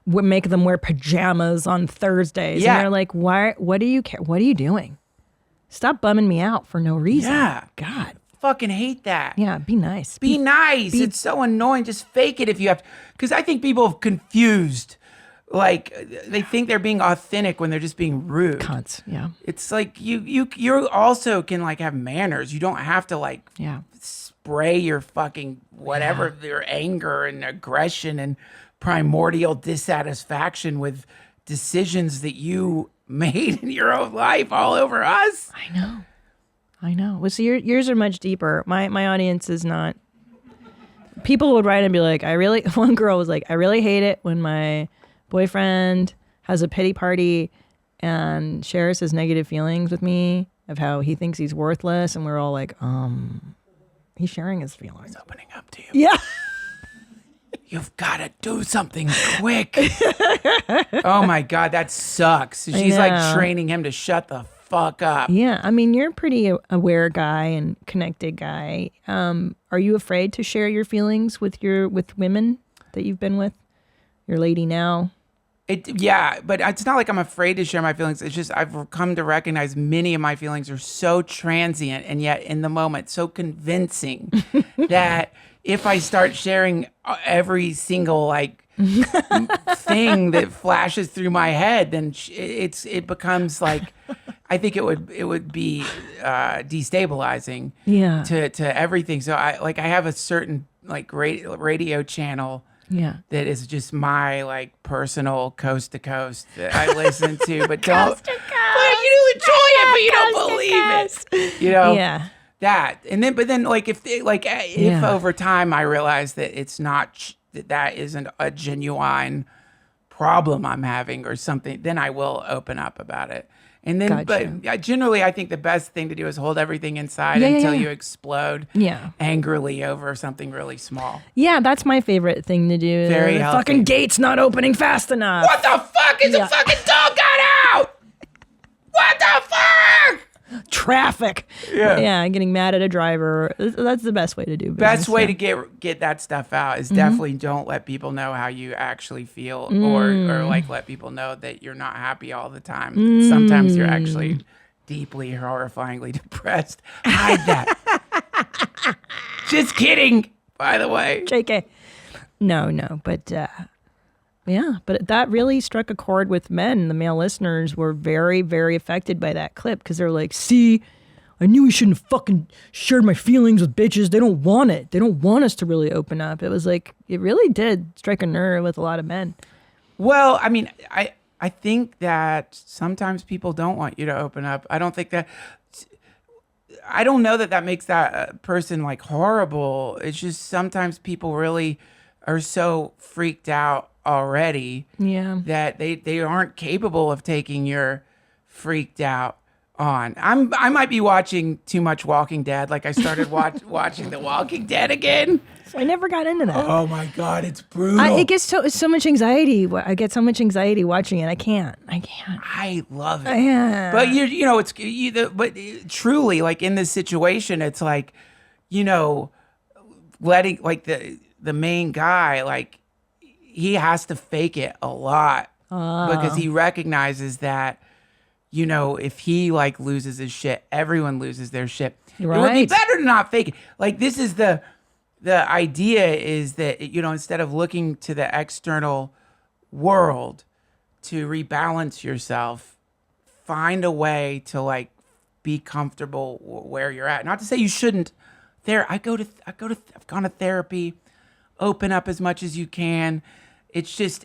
make them wear pajamas on Thursdays? Yeah. And they're like, what do you care? What are you doing? Stop bumming me out for no reason. Yeah. God. Fucking hate that. Yeah, be nice. Be nice. It's so annoying. Just fake it if you have to. Because I think people have confused. Like, they think they're being authentic when they're just being rude. Cunts, yeah. It's like you also can like have manners. You don't have to like spray your fucking whatever, your anger and aggression and primordial dissatisfaction with decisions that you made in your own life all over us. I know. Well, so yours are much deeper. My audience is not. People would write and be like, one girl was like, I really hate it when my boyfriend has a pity party and shares his negative feelings with me of how he thinks he's worthless. And we're all like, he's sharing his feelings. He's opening up to you. Yeah. You've got to do something quick. Oh my God, that sucks. She's like training him to shut the fuck up. Yeah, I mean, you're a pretty aware guy and connected guy. Are you afraid to share your feelings with women that you've been with? Your lady now? But it's not like I'm afraid to share my feelings. It's just I've come to recognize many of my feelings are so transient and yet in the moment so convincing that if I start sharing every single like thing that flashes through my head, then it becomes like, I think it would be destabilizing to everything. So I have a certain like radio channel that is just my like personal coast to coast that I listen to, but don't. But you enjoy it, but you don't believe it. You know. Yeah. That but then like if over time I realize that it's not that isn't a genuine problem I'm having or something, then I will open up about it. And then, but generally, I think the best thing to do is hold everything inside until you explode angrily over something really small. Yeah, that's my favorite thing to do. Very the healthy. fucking gate's not opening fast enough. What the fuck is the fucking dog got out? What the fuck? Traffic. Yeah, getting mad at a driver. That's the best way to do business. Best way to get that stuff out is definitely don't let people know how you actually feel or like let people know that you're not happy all the time. Sometimes you're actually deeply, horrifyingly depressed. Hide that. Just kidding, by the way. JK. No, but but that really struck a chord with men. The male listeners were very, very affected by that clip because they're like, see, I knew we shouldn't have fucking shared my feelings with bitches. They don't want it. They don't want us to really open up. It was like, it really did strike a nerve with a lot of men. Well, I mean, I think that sometimes people don't want you to open up. I don't know that makes that person like horrible. It's just sometimes people really are so freaked out already that they aren't capable of taking your freaked out on. I might be watching too much Walking Dead. Like I started watching The Walking Dead again. So I never got into that. Oh my God, it's brutal. It gets so much anxiety. I get so much anxiety watching it. I can't. I love it. Yeah. But but truly, like in this situation, it's like, letting like the main guy, like he has to fake it a lot because he recognizes that, if he like loses his shit, everyone loses their shit. Right. It would be better to not fake it. Like this is the idea is that, instead of looking to the external world to rebalance yourself, find a way to like be comfortable where you're at. Not to say you shouldn't. I've gone to therapy, open up as much as you can. It's just,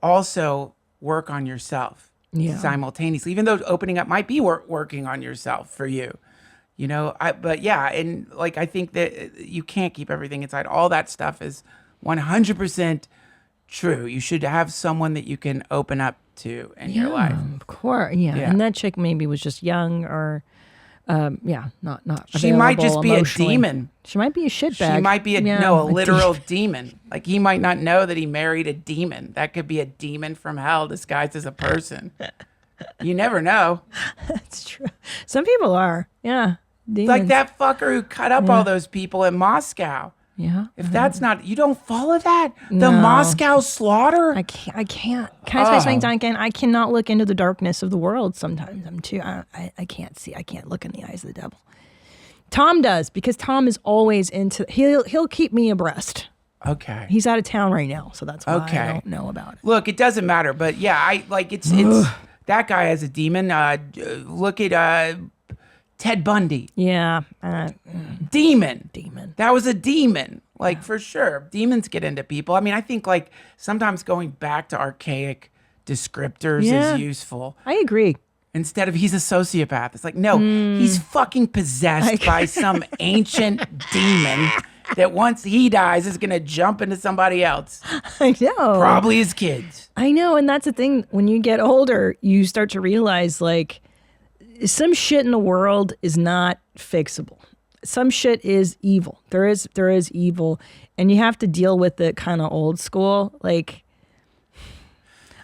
also work on yourself simultaneously, even though opening up might be working on yourself for you, and like, I think that you can't keep everything inside. All that stuff is 100% true. You should have someone that you can open up to in your life. Of course. Yeah. And that chick maybe was just young or, not she might just be emotionally. A demon. She might be a shitbag. She might be a literal demon. Like he might not know that he married a demon. That could be a demon from hell disguised as a person. You never know. That's true. Some people are. Yeah. Demons. Like that fucker who cut up all those people in Moscow. Yeah. If that's not, you don't follow that? The Moscow slaughter? I can't. Can I say something, Duncan? I cannot look into the darkness of the world sometimes. I can't see. I can't look in the eyes of the devil. Tom does, because Tom is always he'll keep me abreast. Okay. He's out of town right now, so that's why I don't know about it. Look, it doesn't matter, but yeah, it's that guy has a demon. Look at Ted Bundy. Yeah. Demon. That was a demon. Like, for sure. Demons get into people. I mean, I think, like, sometimes going back to archaic descriptors is useful. I agree. Instead of he's a sociopath. It's like, no, he's fucking possessed by some ancient demon that once he dies is going to jump into somebody else. I know. Probably his kids. I know. And that's the thing. When you get older, you start to realize, like, some shit in the world is not fixable. Some shit is evil. There is evil, and you have to deal with it kind of old school. Like,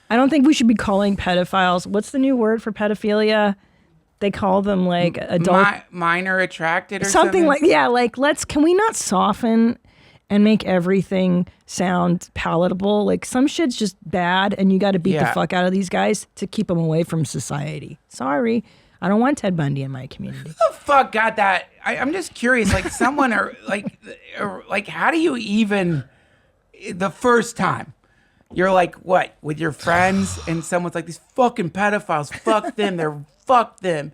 I don't think we should be calling pedophiles. What's the new word for pedophilia? They call them like adult minor attracted or something like can we not soften and make everything sound palatable? Like, some shit's just bad, and you got to beat the fuck out of these guys to keep them away from society. Sorry. I don't want Ted Bundy in my community. Who the fuck got that? I'm just curious. Like someone or like how do you even the first time you're like what with your friends and someone's like these fucking pedophiles, fuck them, fuck them,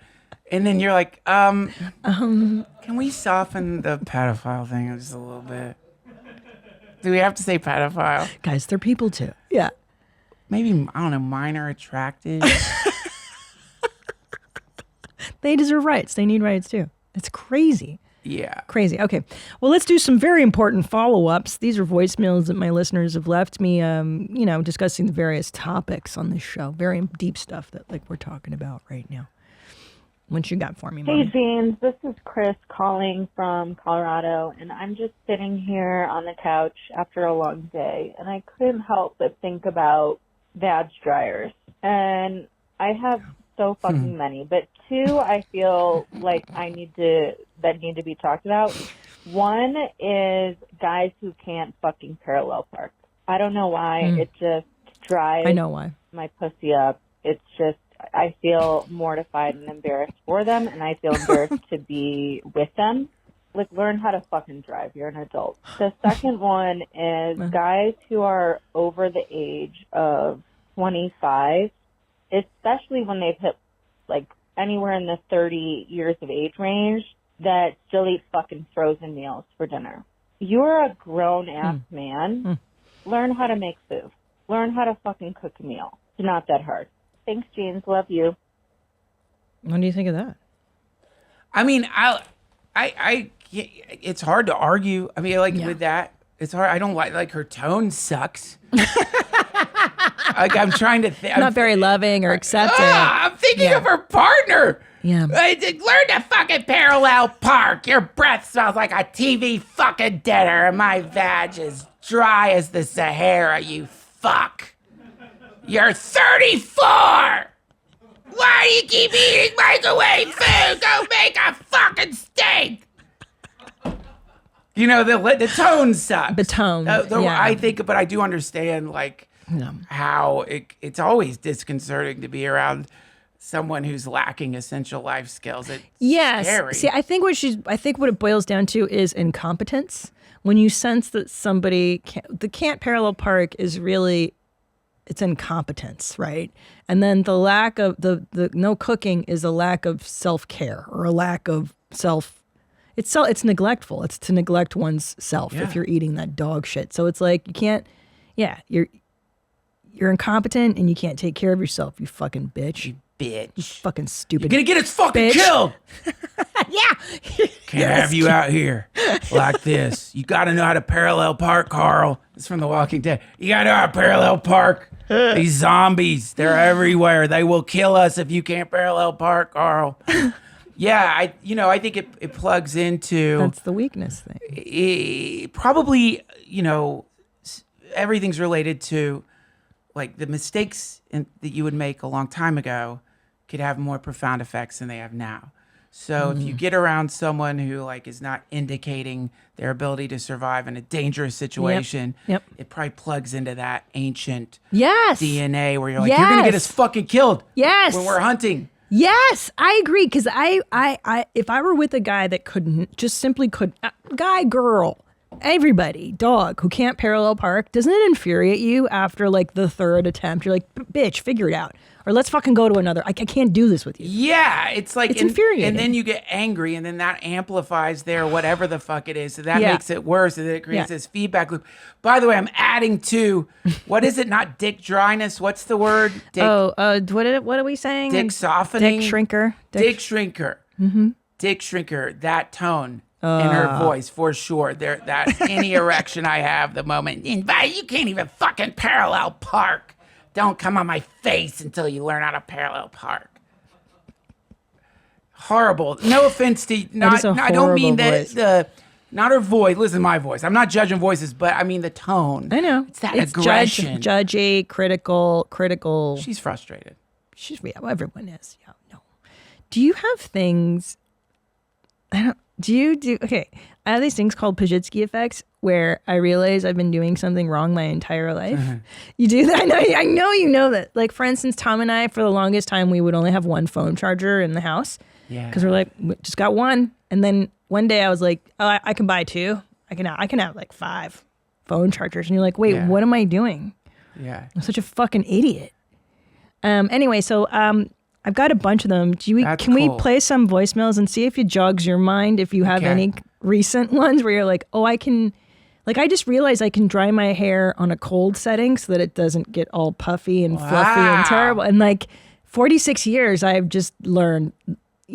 and then you're like can we soften the pedophile thing just a little bit? Do we have to say pedophile? Guys, they're people too. Yeah. Maybe I don't know. Minor attracted. They deserve rights. They need rights too. It's crazy. Yeah. Crazy. Okay. Well, let's do some very important follow-ups. These are voicemails that my listeners have left me, discussing the various topics on this show. Very deep stuff that like we're talking about right now. What you got for me, Mommy? Hey, James. This is Chris calling from Colorado, and I'm just sitting here on the couch after a long day, and I couldn't help but think about Vag Driers. And I have so fucking many, but two I feel like that need to be talked about. One is guys who can't fucking parallel park. I don't know why. It just drives I know why. my pussy up. It's just, I feel mortified and embarrassed for them, and I feel embarrassed to be with them. Like, learn how to fucking drive. You're an adult. The second one is guys who are over the age of 25, especially when they've hit, like, anywhere in the 30 years of age range, that still eat fucking frozen meals for dinner. You're a grown-ass man. Learn how to make food. Learn how to fucking cook a meal. It's not that hard. Thanks, James. Love you. What do you think of that? I mean, it's hard to argue. I mean, with that, it's hard. I don't like her tone sucks. Like I'm trying to think. Not very loving or accepting. I'm thinking of her partner. Yeah. Learn to fucking parallel park. Your breath smells like a TV fucking dinner, and my vag is dry as the Sahara. You fuck. You're 34. Why do you keep eating microwave food? Go make a fucking steak. You know, the tone sucks. The tone. I think, but I do understand, how it's always disconcerting to be around someone who's lacking essential life skills. It's scary. See, I think what it boils down to is incompetence. When you sense that somebody can't parallel park is really, it's incompetence, right? And then the lack of the no cooking is a lack of self-care or a lack of it's neglectful. It's to neglect one's self if you're eating that dog shit. So it's like you can't, you're incompetent and you can't take care of yourself, you fucking bitch. You bitch. You fucking stupid. You're gonna get us fucking killed. Can't have you out here like this. You gotta know how to parallel park, Carl. It's from The Walking Dead. You gotta know how to parallel park. These zombies, they're everywhere. They will kill us if you can't parallel park, Carl. Yeah, I think it plugs into... That's the weakness thing. Probably, everything's related to, like, the mistakes that you would make a long time ago could have more profound effects than they have now. So if you get around someone who, like, is not indicating their ability to survive in a dangerous situation, it probably plugs into that ancient DNA where you're like, you're going to get us fucking killed when we're hunting. Yes, I agree. Because I if I were with a guy that guy, girl, everybody, dog, who can't parallel park, doesn't it infuriate you after like the third attempt? You're like, bitch, figure it out. Or let's fucking go to another. I can't do this with you. Yeah, it's like... It's infuriating. And then you get angry, and then that amplifies their whatever the fuck it is. So that makes it worse, and then it creates this feedback loop. By the way, I'm adding to... What is it? Not dick dryness. What's the word? What are we saying? Dick softening? Dick shrinker. Dick shrinker. Mm-hmm. Dick shrinker. That tone in her voice, for sure. Any erection I have the moment... You can't even fucking parallel park. Don't come on my face until you learn how to parallel park. Horrible. No offense to I don't mean not her voice. Listen to my voice. I'm not judging voices, but I mean the tone. I know. It's that aggression. Judgy, critical. She's frustrated. Everyone is. Yeah. No. Do you have things? Do you do okay? I have these things called Pazsitzky Effects where I realize I've been doing something wrong my entire life. You do that? I know you know that. Like, for instance, Tom and I, for the longest time, we would only have one phone charger in the house. Yeah. Because we're like, we just got one. And then one day I was like, oh, I can buy two. I can have like 5 phone chargers. And you're like, wait, what am I doing? Yeah. I'm such a fucking idiot. Anyway, so I've got a bunch of them. Can we play some voicemails and see if it jogs your mind if you have any recent ones where you're like, oh, I just realized I can dry my hair on a cold setting so that it doesn't get all puffy and fluffy and terrible. And like 46 years, I've just learned.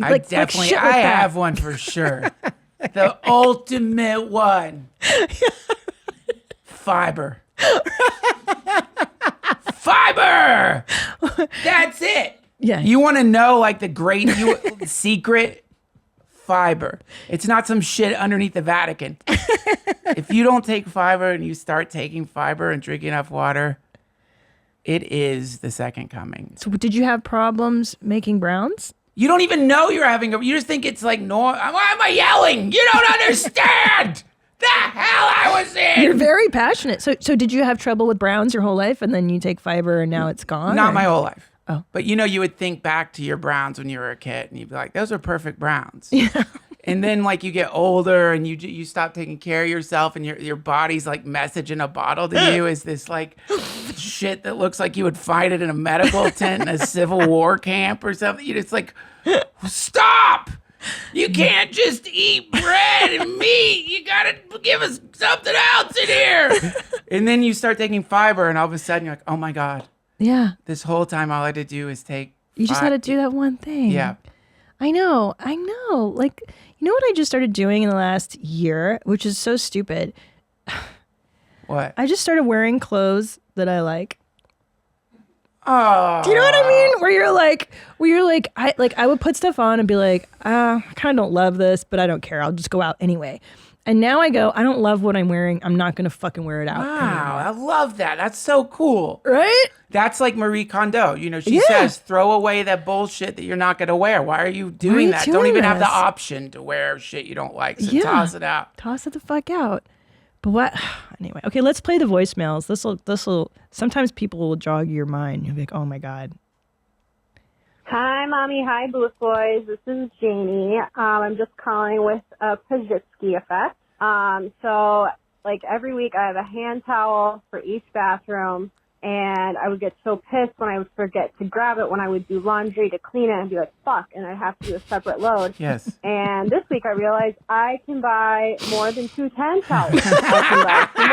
I have one for sure. The ultimate one. Fiber. Fiber. That's it. Yeah. You want to know like the great secret? Fiber. It's not some shit underneath the Vatican. If you don't take fiber and you start taking fiber and drinking enough water, it is the second coming. So did you have problems making browns? You don't even know you're having you just think it's like, no, why am I yelling? You don't understand the hell I was in. You're very passionate. So did you have trouble with browns your whole life and then you take fiber and now it's gone? Not my whole life. Oh. But you would think back to your browns when you were a kid and you'd be like, those are perfect browns. Yeah. And then like you get older and you stop taking care of yourself and your body's like message in a bottle to you is this like shit that looks like you would find it in a medical tent in a Civil War camp or something. It's like, stop! You can't just eat bread and meat. You gotta give us something else in here. And then you start taking fiber and all of a sudden you're like, oh my God. Yeah. This whole time all I had to do is take You just had to do that one thing. Yeah. I know. Like, you know what I just started doing in the last year, which is so stupid? What? I just started wearing clothes that I like. Oh. Do you know what I mean? Where you're like, I would put stuff on and be like, I kind of don't love this, but I don't care. I'll just go out anyway. And now I go, I don't love what I'm wearing. I'm not going to fucking wear it out. Wow, I love that. That's so cool. Right? That's like Marie Kondo. She says, throw away that bullshit that you're not going to wear. Why are you doing that? Don't even have the option to wear shit you don't like. So toss it out. Toss it the fuck out. But what? Anyway, okay, let's play the voicemails. This'll, sometimes people will jog your mind. You'll be like, oh my God. Hi, Mommy. Hi, Booth Boys. This is Janie. I'm just calling with a Pazsitzky Effect. So, like, every week I have a hand towel for each bathroom, and I would get so pissed when I would forget to grab it when I would do laundry to clean it and be like, fuck, and I'd have to do a separate load. Yes. And this week I realized I can buy more than 2 hand towels. I can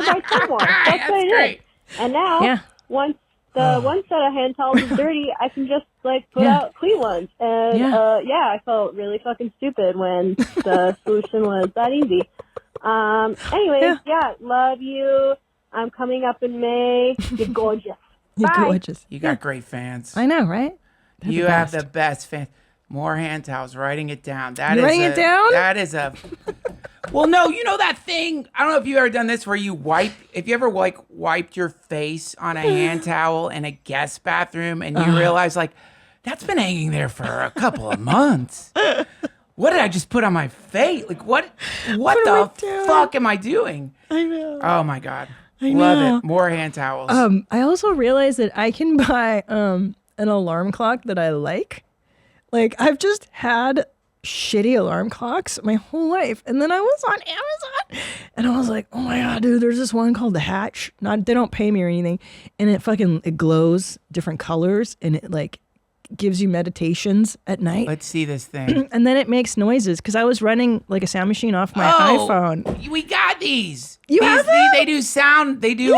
buy 2 more. That's what it great. is. And now, once the one set of hand towels is dirty, I can just like put out clean ones. And I felt really fucking stupid when the solution was that easy. Anyways, love you. I'm coming up in May. You're gorgeous. You're Bye. gorgeous. You got great fans. I know, right? You have the best fans. More hand towels. Writing it down. Writing it down? That is a. Well, no, you know that thing. I don't know if you've ever done this where you if you ever like wiped your face on a hand towel in a guest bathroom and you realize like that's been hanging there for a couple of months. What did I just put on my face? Like what the fuck am I doing? I know. Oh my God. Love it. More hand towels. I also realized that I can buy an alarm clock that I like. Like, I've just had shitty alarm clocks my whole life. And then I was on Amazon and I was like, oh my God, dude, there's this one called the Hatch. They don't pay me or anything. And it glows different colors and it like gives you meditations at night. Let's see this thing. And then it makes noises because I was runing like a sound machine off my iPhone. We got these. You have them? They do sound. They do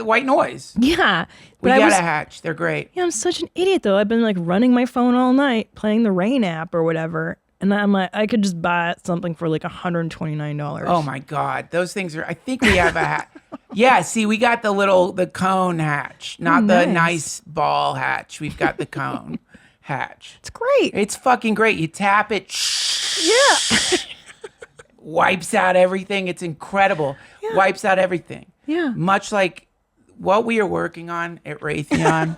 white noise. Yeah. We got a Hatch. They're great. Yeah, I'm such an idiot though. I've been like running my phone all night playing the Rain app or whatever. And I'm like, I could just buy something for like $129. Oh my God. Those things are, I think we have a hat. Yeah, see, we got the cone Hatch, not the nice ball Hatch. We've got the cone Hatch. It's great. It's fucking great. You tap it. Yeah. Wipes out everything. It's incredible. Yeah. Wipes out everything. Yeah. Much like what we are working on at Raytheon.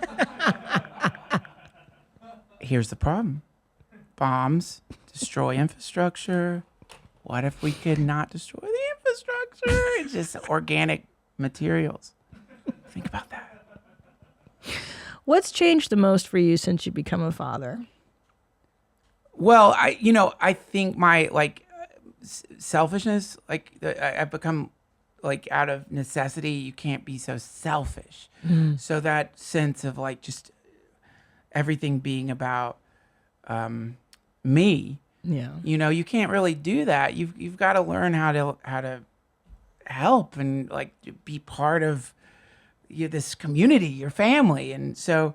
Here's the problem. Bombs destroy infrastructure. what if we could not destroy the infrastructure? It's just organic materials. Think about that. What's changed the most for you since you become a father? Well, I think my selfishness, I've become out of necessity, you can't be so selfish. So that sense of just everything being about me. Yeah. You can't really do that. You've got to learn how to help and be part of this community, your family. And so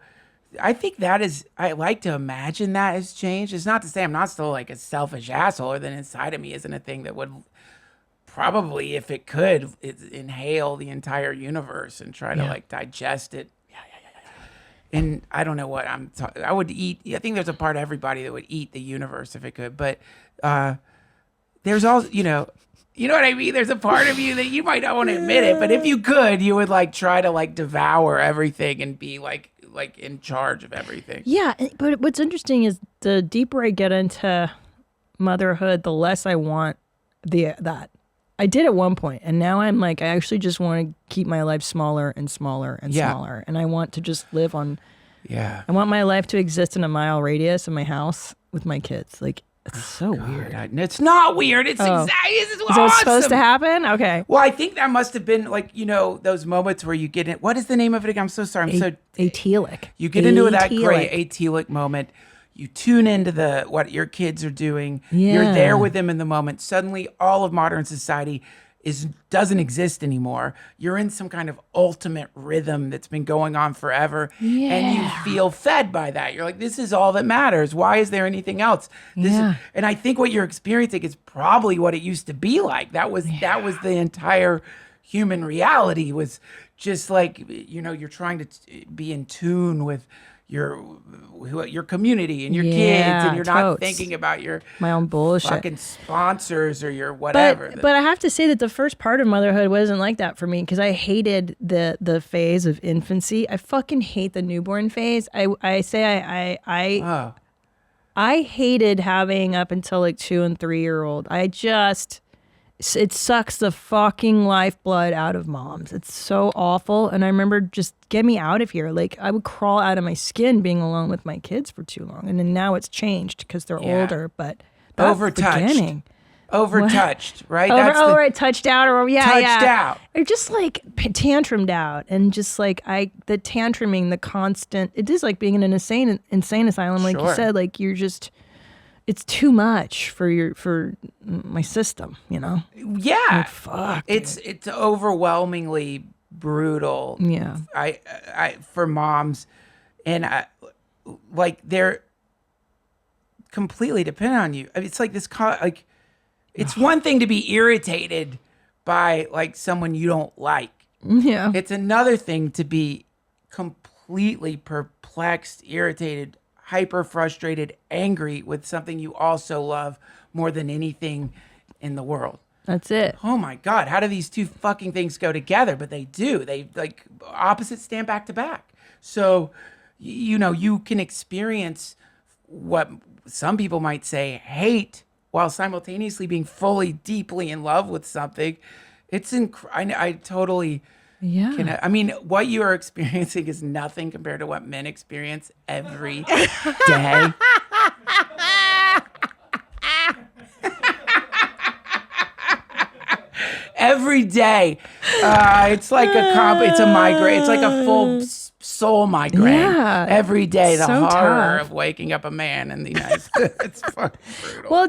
I think I like to imagine that has changed. It's not to say I'm not still a selfish asshole, or that inside of me isn't a thing that would probably, if it could, inhale the entire universe and try to digest it. And I don't know what I would eat. I think there's a part of everybody that would eat the universe if it could. But there's also, you know what I mean? There's a part of you that you might not want to admit it, but if you could, you would try to devour everything and be in charge of everything. Yeah, but what's interesting is the deeper I get into motherhood, the less I want that. I did at one point, and now I'm I actually just want to keep my life smaller and smaller and smaller, and I want to just live on. Yeah. I want my life to exist in a mile radius of my house with my kids. It's so weird. It's not weird. It's exactly. This is awesome. What's supposed to happen? Okay. Well, I think that must have been those moments where you get it. What is the name of it again? I'm so sorry. Atelic. You get into that great atelic moment. You tune into what your kids are doing. Yeah. You're there with them in the moment. Suddenly, all of modern society doesn't exist anymore. You're in some kind of ultimate rhythm that's been going on forever. Yeah. And you feel fed by that. You're this is all that matters. Why is there anything else? And I think what you're experiencing is probably what it used to be like. That was the entire human reality, was just you're trying to be in tune with your community and your kids, and you're not thinking about my own bullshit, fucking sponsors or your whatever. But I have to say that the first part of motherhood wasn't like that for me, because I hated the phase of infancy. I fucking hate the newborn phase. I hated having up until 2 and 3 year old. It sucks the fucking lifeblood out of moms. It's so awful. And I remember, just get me out of here. I would crawl out of my skin being alone with my kids for too long. And then now it's changed because they're older, but that's overtouched. The beginning. Overtouched, right? Right, touched out, or touched out. Or just tantrumed out, and just the tantruming, the constant. It is like being in an insane asylum, like you said. You're just. It's too much for my system, Yeah. Fuck. It's overwhelmingly brutal. Yeah. I for moms, and they're completely dependent on you. I mean, it's this it's one thing to be irritated by someone you don't like. Yeah. It's another thing to be completely perplexed, irritated, hyper frustrated, angry with something you also love more than anything in the world. That's it. Oh my God, how do these two fucking things go together? But they do. They opposites stand back to back. So, you can experience what some people might say hate while simultaneously being fully, deeply in love with something. It's I totally. Yeah. I mean, what you are experiencing is nothing compared to what men experience every day. Every day. It's it's a migraine. It's a full soul migraine. Yeah. Every day, the horror of waking up a man in the United States. It's fucking brutal. Well,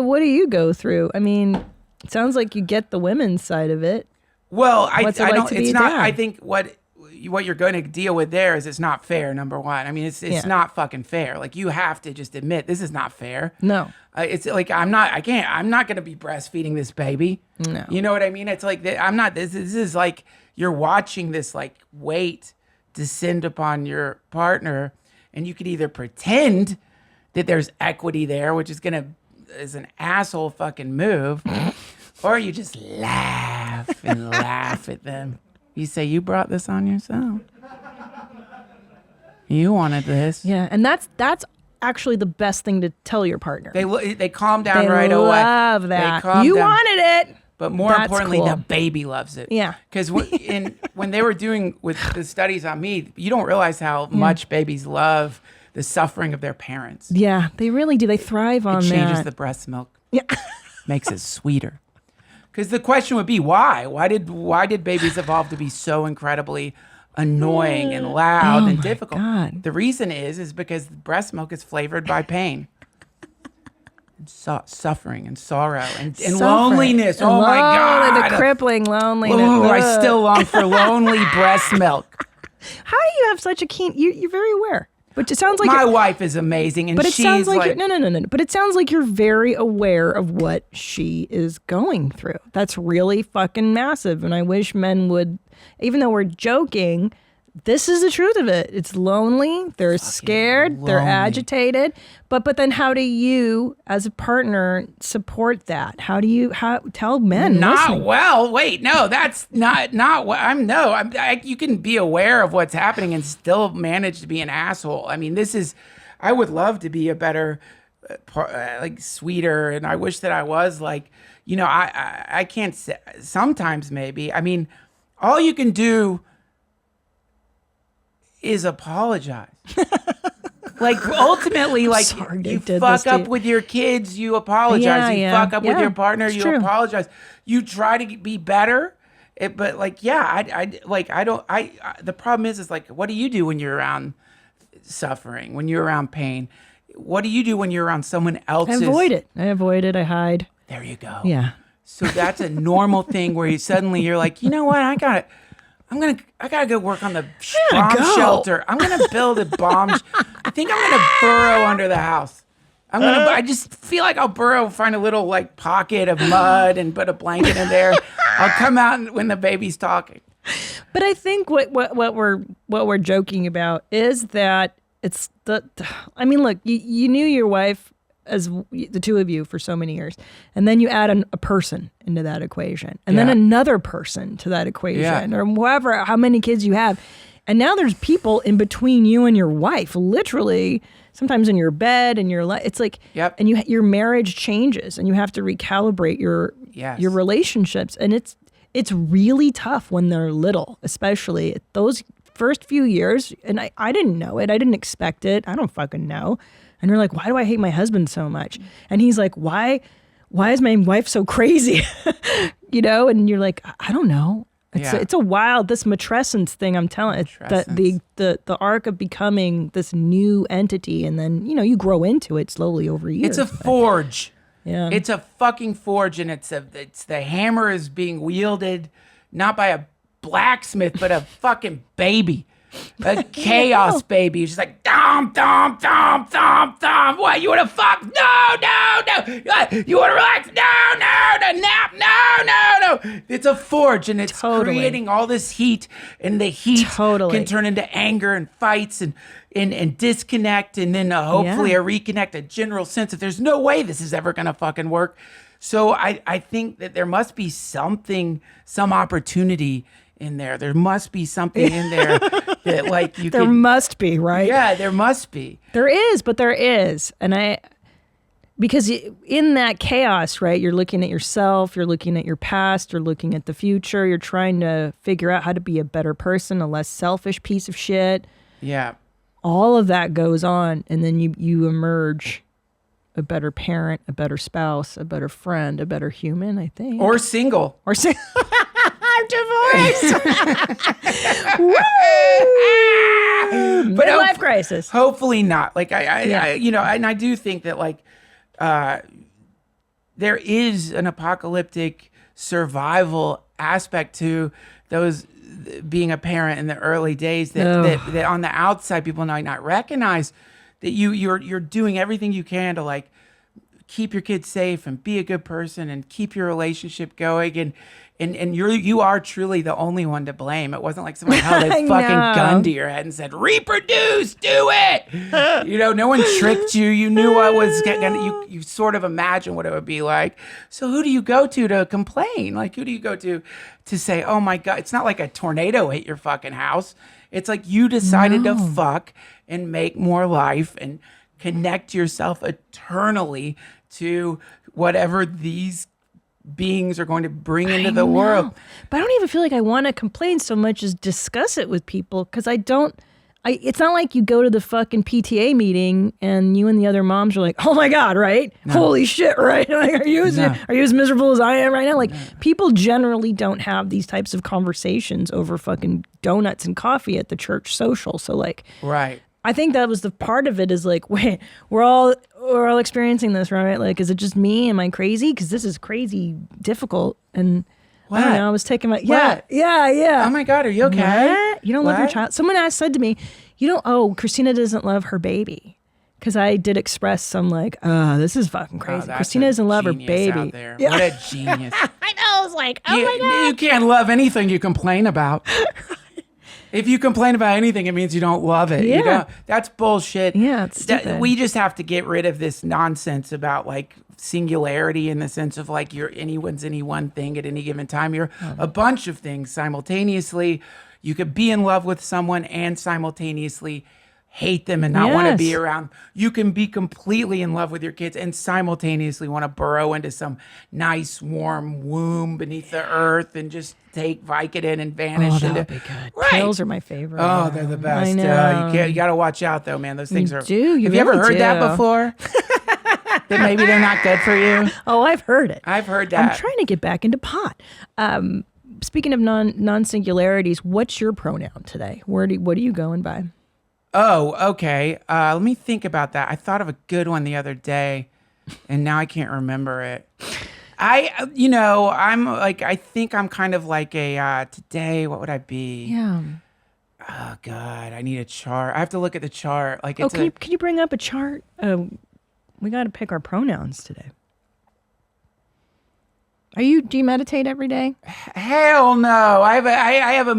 what do you go through? I mean, it sounds like you get the women's side of it. Well, I don't. It's not. I think what you're going to deal with there is it's not fair. Number one, I mean, it's not fucking fair. You have to just admit this is not fair. No, it's I'm not going to be breastfeeding this baby. No, you know what I mean? It's I'm not. This is you're watching this weight descend upon your partner, and you could either pretend that there's equity there, which is an asshole fucking move. Or you just laugh and laugh at them. You say, you brought this on yourself. You wanted this. Yeah, and that's actually the best thing to tell your partner. They calm down They right away. love that. They calm You down. wanted it. But more That's importantly, cool. the baby loves it. Yeah. Because when they were doing with the studies on me, you don't realize how much babies love the suffering of their parents. Yeah, they really do. They thrive on It changes that. the breast milk. Yeah. Makes it sweeter. Because the question would be, why? Why did babies evolve to be so incredibly annoying and loud and difficult? God. The reason is because breast milk is flavored by pain. Suffering and sorrow and loneliness. Oh my God. The crippling loneliness. Oh, I Ugh. still long for lonely breast milk. How do you have such a keen? You're very aware, but it sounds like My wife is amazing, and But it she's sounds like, like no. But it sounds like you're very aware of what she is going through. That's really fucking massive. And I wish men would, even though we're joking, this is the truth of it. It's lonely. They're scared. They're lonely. agitated. But then how do you, as a partner, support that? How tell men? not listening. well. Wait, no, that's not what you can be aware of what's happening and still manage to be an asshole. I mean, I would love to be a better, like sweeter, and I wish that I was like, I can't say, sometimes maybe. I mean, all you can do is apologize. Like ultimately, like sorry they you did fuck this to up you. with your kids, you apologize. You fuck up with your partner, it's you true. apologize. You try to be better, but like, the problem is like, what do you do when you're around suffering? When you're around pain? What do you do when you're around someone I else's? avoid it. I hide. There you go. Yeah. So that's a normal thing where you're like, you know what? I gotta go work on the bomb go. shelter. I'm gonna build a bomb. I think I'm gonna burrow under the house. I just feel like I'll burrow, find a little like pocket of mud and put a blanket in there. I'll come out when the baby's talking. But I think what we're joking about is that it's I mean, look, you knew your wife as the two of you for so many years, and then you add a person into that equation, and then another person to that equation, or whoever, how many kids you have, and now there's people in between you and your wife, literally. Sometimes in your bed and your life, it's like, and your marriage changes, and you have to recalibrate your relationships, and it's really tough when they're little, especially those first few years. And I didn't know it, I didn't expect it, I don't fucking know. And you're like, why do I hate my husband so much? And he's like, why is my wife so crazy? And you're like, I don't know. It's a wild, this matrescence thing I'm telling. It's the arc of becoming this new entity, and then you grow into it slowly over years. It's a forge. Yeah, it's a fucking forge, and it's the hammer is being wielded not by a blacksmith but a fucking baby. A chaos baby. She's like, dom, dom, dom, dom, dom. What? You want to fuck? No. You want to relax? No. Nap? No. It's a forge, and it's creating all this heat, and the heat can turn into anger and fights and disconnect, and then hopefully a reconnect, a general sense that there's no way this is ever going to fucking work. So I think that there must be some opportunity in there. There must be something in there that like you there must be, right? Yeah, there must be. There is. And because in that chaos, right, you're looking at yourself, you're looking at your past, you're looking at the future, you're trying to figure out how to be a better person, a less selfish piece of shit. Yeah. All of that goes on, and then you emerge a better parent, a better spouse, a better friend, a better human, I think. Or single. Divorce. But life crisis. Hopefully not. Like I and I do think that like there is an apocalyptic survival aspect to those being a parent in the early days that on the outside people might not recognize, that you're doing everything you can to like keep your kids safe and be a good person and keep your relationship going, and you are truly the only one to blame. It wasn't like someone held a fucking gun to your head and said, reproduce, do it. No one tricked you. You knew what was gonna, you sort of imagine what it would be like. So who do you go to complain? Like, who do you go to say, oh my God, it's not like a tornado hit your fucking house. It's like you decided to fuck and make more life and connect yourself eternally to whatever these beings are going to bring into the world. But I don't even feel like I want to complain so much as discuss it with people, because it's not like you go to the fucking PTA meeting and you and the other moms are like, oh my God, right? No. Holy shit, right? Like, are you as miserable as I am right now? Like, people generally don't have these types of conversations over fucking donuts and coffee at the church social. So like, right. I think that was the part of it, is like, wait, we're all experiencing this, right? Like, is it just me? Am I crazy? Because this is crazy difficult. And I don't know, I was taking my, yeah. Oh my God, are you okay? What? You don't love your child? Someone said to me, Christina doesn't love her baby. Because I did express some like, this is fucking crazy. Christina doesn't love her baby. Out there. Yeah. What a genius. I know, I was like, oh my God. You can't love anything you complain about. If you complain about anything, it means you don't love it. Yeah. That's bullshit. Yeah, it's stupid. We just have to get rid of this nonsense about like singularity, in the sense of like you're anyone's any one thing at any given time. You're a bunch of things simultaneously. You could be in love with someone and simultaneously hate them and not want to be around. You can be completely in love with your kids and simultaneously want to burrow into some nice warm womb beneath the earth and just take Vicodin and vanish. That would be good. Right. Pills are my favorite. Oh, they're the best. I know. You got to watch out though, man. Those things Have you ever heard that before? That maybe they're not good for you? Oh, I've heard it. I've heard that. I'm trying to get back into pot. Speaking of non-singularities, what's your pronoun today? What are you going by? Oh, okay. Let me think about that. I thought of a good one the other day, and now I can't remember it. I'm like, I think I'm kind of like a, today, what would I be? Yeah. Oh, God, I need a chart. I have to look at the chart. Like, can you bring up a chart? We got to pick our pronouns today. Do you meditate every day? Hell no. I have a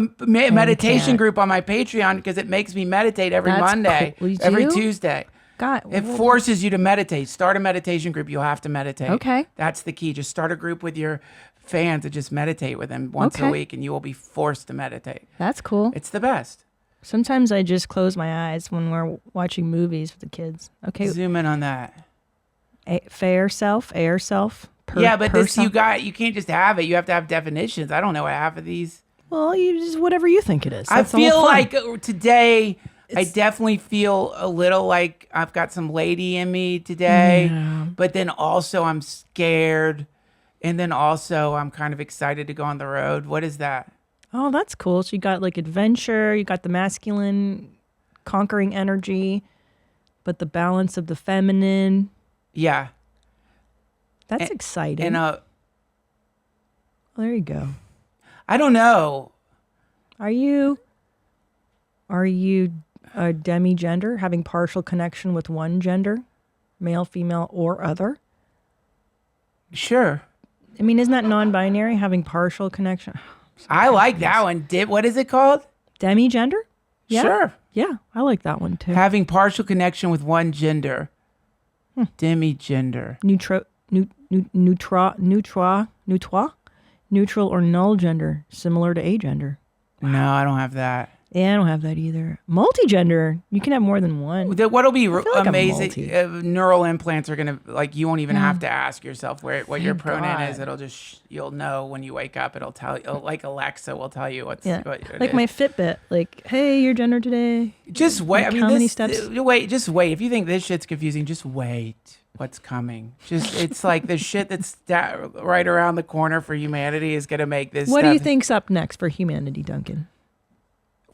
meditation group on my Patreon because it makes me meditate every Monday, cool. every Tuesday. God, it forces you to meditate. Start a meditation group. You'll have to meditate. Okay. That's the key. Just start a group with your fans and just meditate with them once a week, and you will be forced to meditate. That's cool. It's the best. Sometimes I just close my eyes when we're watching movies with the kids. Okay. Zoom in on that. Fair self, air self. You can't just have it. You have to have definitions. I don't know half of these. Well, you just whatever you think it is. That's I feel like today, I definitely feel a little like I've got some lady in me today, but then also I'm scared, and then also I'm kind of excited to go on the road. What is that? Oh, that's cool. So you got like adventure, you got the masculine conquering energy, but the balance of the feminine. Yeah. That's exciting. And well, there you go. I don't know. Are you a demi-gender, having partial connection with one gender, male, female, or other? Sure. I mean, isn't that non-binary, having partial connection? I like that one. What is it called? Demi-gender? Yeah. Sure. Yeah, I like that one too. Having partial connection with one gender. Demi-gender. Neutral or null gender, similar to agender. No, I don't have that. Yeah, I don't have that either. Multigender, you can have more than one. What'll be amazing, neural implants are going to, like, you won't even have to ask yourself what your pronoun is. It'll just, you'll know when you wake up. It'll tell you, like Alexa will tell you what like is. My Fitbit, like, hey, your gender today. Just wait. Like, how many steps? Just wait. If you think this shit's confusing, just wait. What's coming? It's like the shit that's right around the corner for humanity is going to make this. What do you think's up next for humanity, Duncan?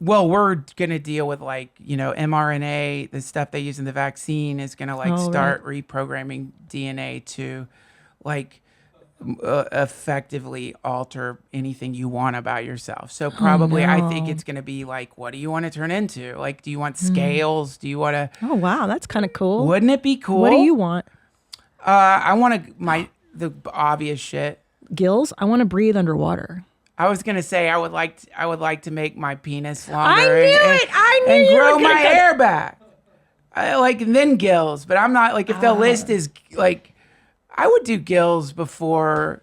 Well, we're going to deal with mRNA, the stuff they use in the vaccine is going to start reprogramming DNA to effectively alter anything you want about yourself. So probably I think it's going to be like, what do you want to turn into? Like, do you want scales? Do you want to? Oh, wow. That's kind of cool. Wouldn't it be cool? What do you want? I want the obvious shit. Gills? I want to breathe underwater. I was gonna say I would like to make my penis longer. I knew and you grow were my hair back. And then gills, but I'm not if the list is I would do gills before.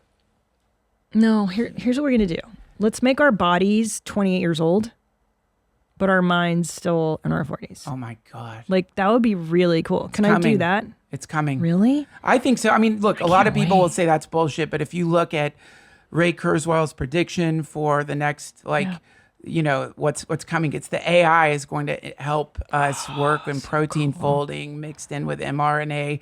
No, here's what we're gonna do. Let's make our bodies 28 years old, but our minds still in our 40s. Oh my God. Like, that would be really cool. Can I do that? It's coming. Really? I think so. I mean, look, a lot of people will say that's bullshit, but if you look at Ray Kurzweil's prediction for the next, what's coming, it's the AI is going to help us work in protein folding mixed in with mRNA,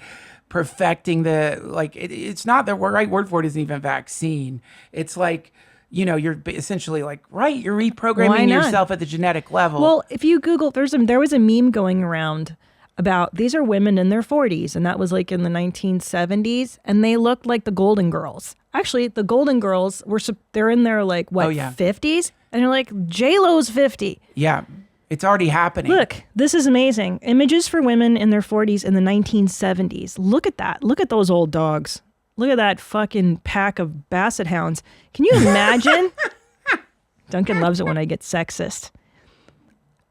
perfecting it's not the right word for it isn't even vaccine. It's like, you're essentially you're reprogramming yourself at the genetic level. Well, if you Google, there was a meme going around about these are women in their 40s, and that was like in the 1970s, and they looked like the Golden Girls. Actually, the Golden Girls they're in their 50s, and you're like, J-Lo's 50. Yeah, it's already happening. Look, this is amazing. Images for women in their 40s in the 1970s. Look at that. Look at those old dogs. Look at that fucking pack of basset hounds. Can you imagine? Duncan loves it when I get sexist.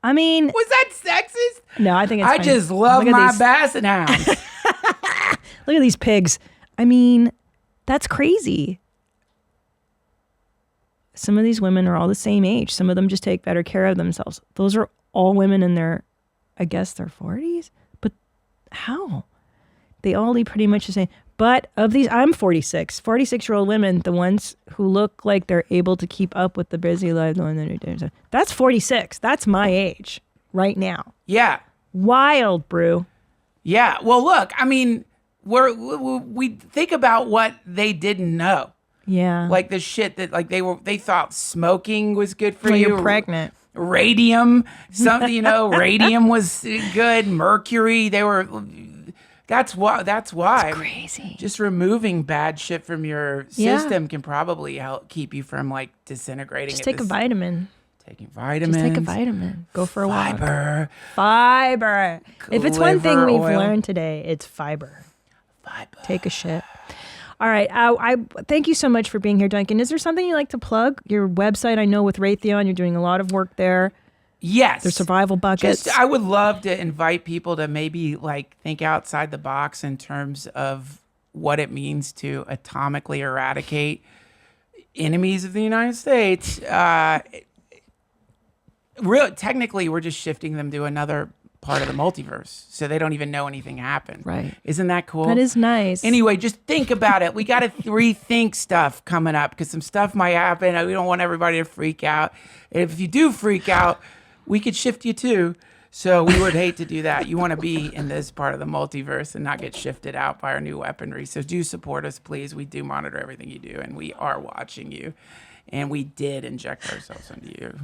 I mean... Was that sexist? No, I think it's I fine. just love my basset hounds. Look at these pigs. I mean, that's crazy. Some of these women are all the same age. Some of them just take better care of themselves. Those are all women in their 40s? But how? They all eat pretty much the same. But of these, I'm 46. 46-year-old women, the ones who look like they're able to keep up with the busy life, that's 46. That's my age right now. Yeah. Wild, brew. Yeah. Well, look, I mean, we think about what they didn't know. Yeah. Like the shit that they thought smoking was good for when you. You're pregnant. Radium, radium was good. Mercury, that's why. It's crazy. Just removing bad shit from your system can probably help keep you from disintegrating. Just take a vitamin. Taking vitamins. Just take a vitamin. Go for a walk. Fiber. If it's one thing we've learned today, it's fiber. Take a shit. All right. I thank you so much for being here, Duncan. Is there something you'd like to plug? Your website, I know with Raytheon, you're doing a lot of work there. Yes. Their survival buckets. I would love to invite people to maybe think outside the box in terms of what it means to atomically eradicate enemies of the United States. Technically, we're just shifting them to another part of the multiverse, so they don't even know anything happened. Right. Isn't that cool? That is nice. Anyway, just think about it. We got to rethink stuff coming up because some stuff might happen. We don't want everybody to freak out. And if you do freak out, we could shift you too. So we would hate to do that. You want to be in this part of the multiverse and not get shifted out by our new weaponry. So do support us, please. We do monitor everything you do, and we are watching you. And we did inject ourselves into you.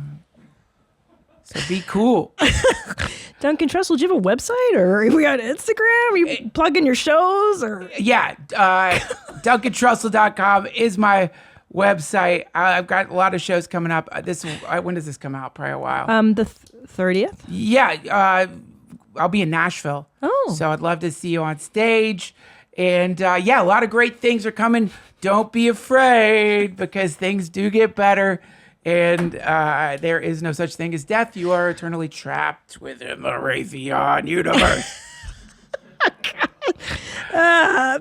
So be cool. Duncan Trussell, do you have a website, or are we on Instagram? Are you plugging your shows? Or yeah, DuncanTrussell.com is my website. I've got a lot of shows coming up. When does this come out? Probably a while. The 30th? Yeah, I'll be in Nashville. Oh. So I'd love to see you on stage. And a lot of great things are coming. Don't be afraid, because things do get better. And there is no such thing as death. You are eternally trapped within the Raytheon universe.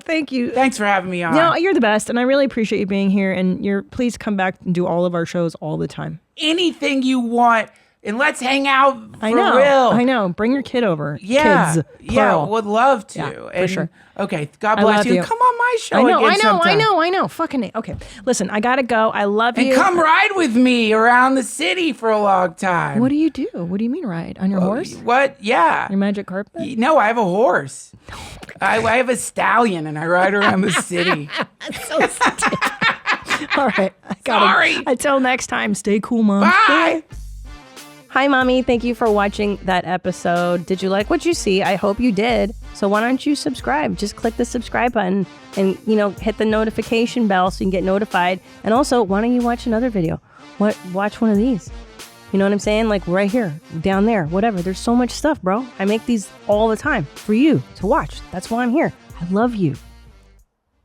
Thank you. Thanks for having me on. No, you're the best, and I really appreciate you being here. And please come back and do all of our shows all the time. Anything you want, and let's hang out for real. I know. Bring your kid over. Yeah, Kids, yeah, plural. would love to. Yeah, for sure. Okay, God bless you. Come on my show I know. Fucking it. Okay, listen, I gotta go. I love you. And come ride with me around the city for a long time. What do you do? What do you mean ride? On your horse? What? Yeah. Your magic carpet? No, I have a horse. I have a stallion, and I ride around the city. That's so stupid. All right. Sorry. Until next time, stay cool, Mom. Bye. Hi, Mommy. Thank you for watching that episode. Did you like what you see? I hope you did. So why don't you subscribe? Just click the subscribe button and, hit the notification bell so you can get notified. And also, why don't you watch another video? Watch one of these. You know what I'm saying? Like right here, down there, whatever. There's so much stuff, bro. I make these all the time for you to watch. That's why I'm here. I love you.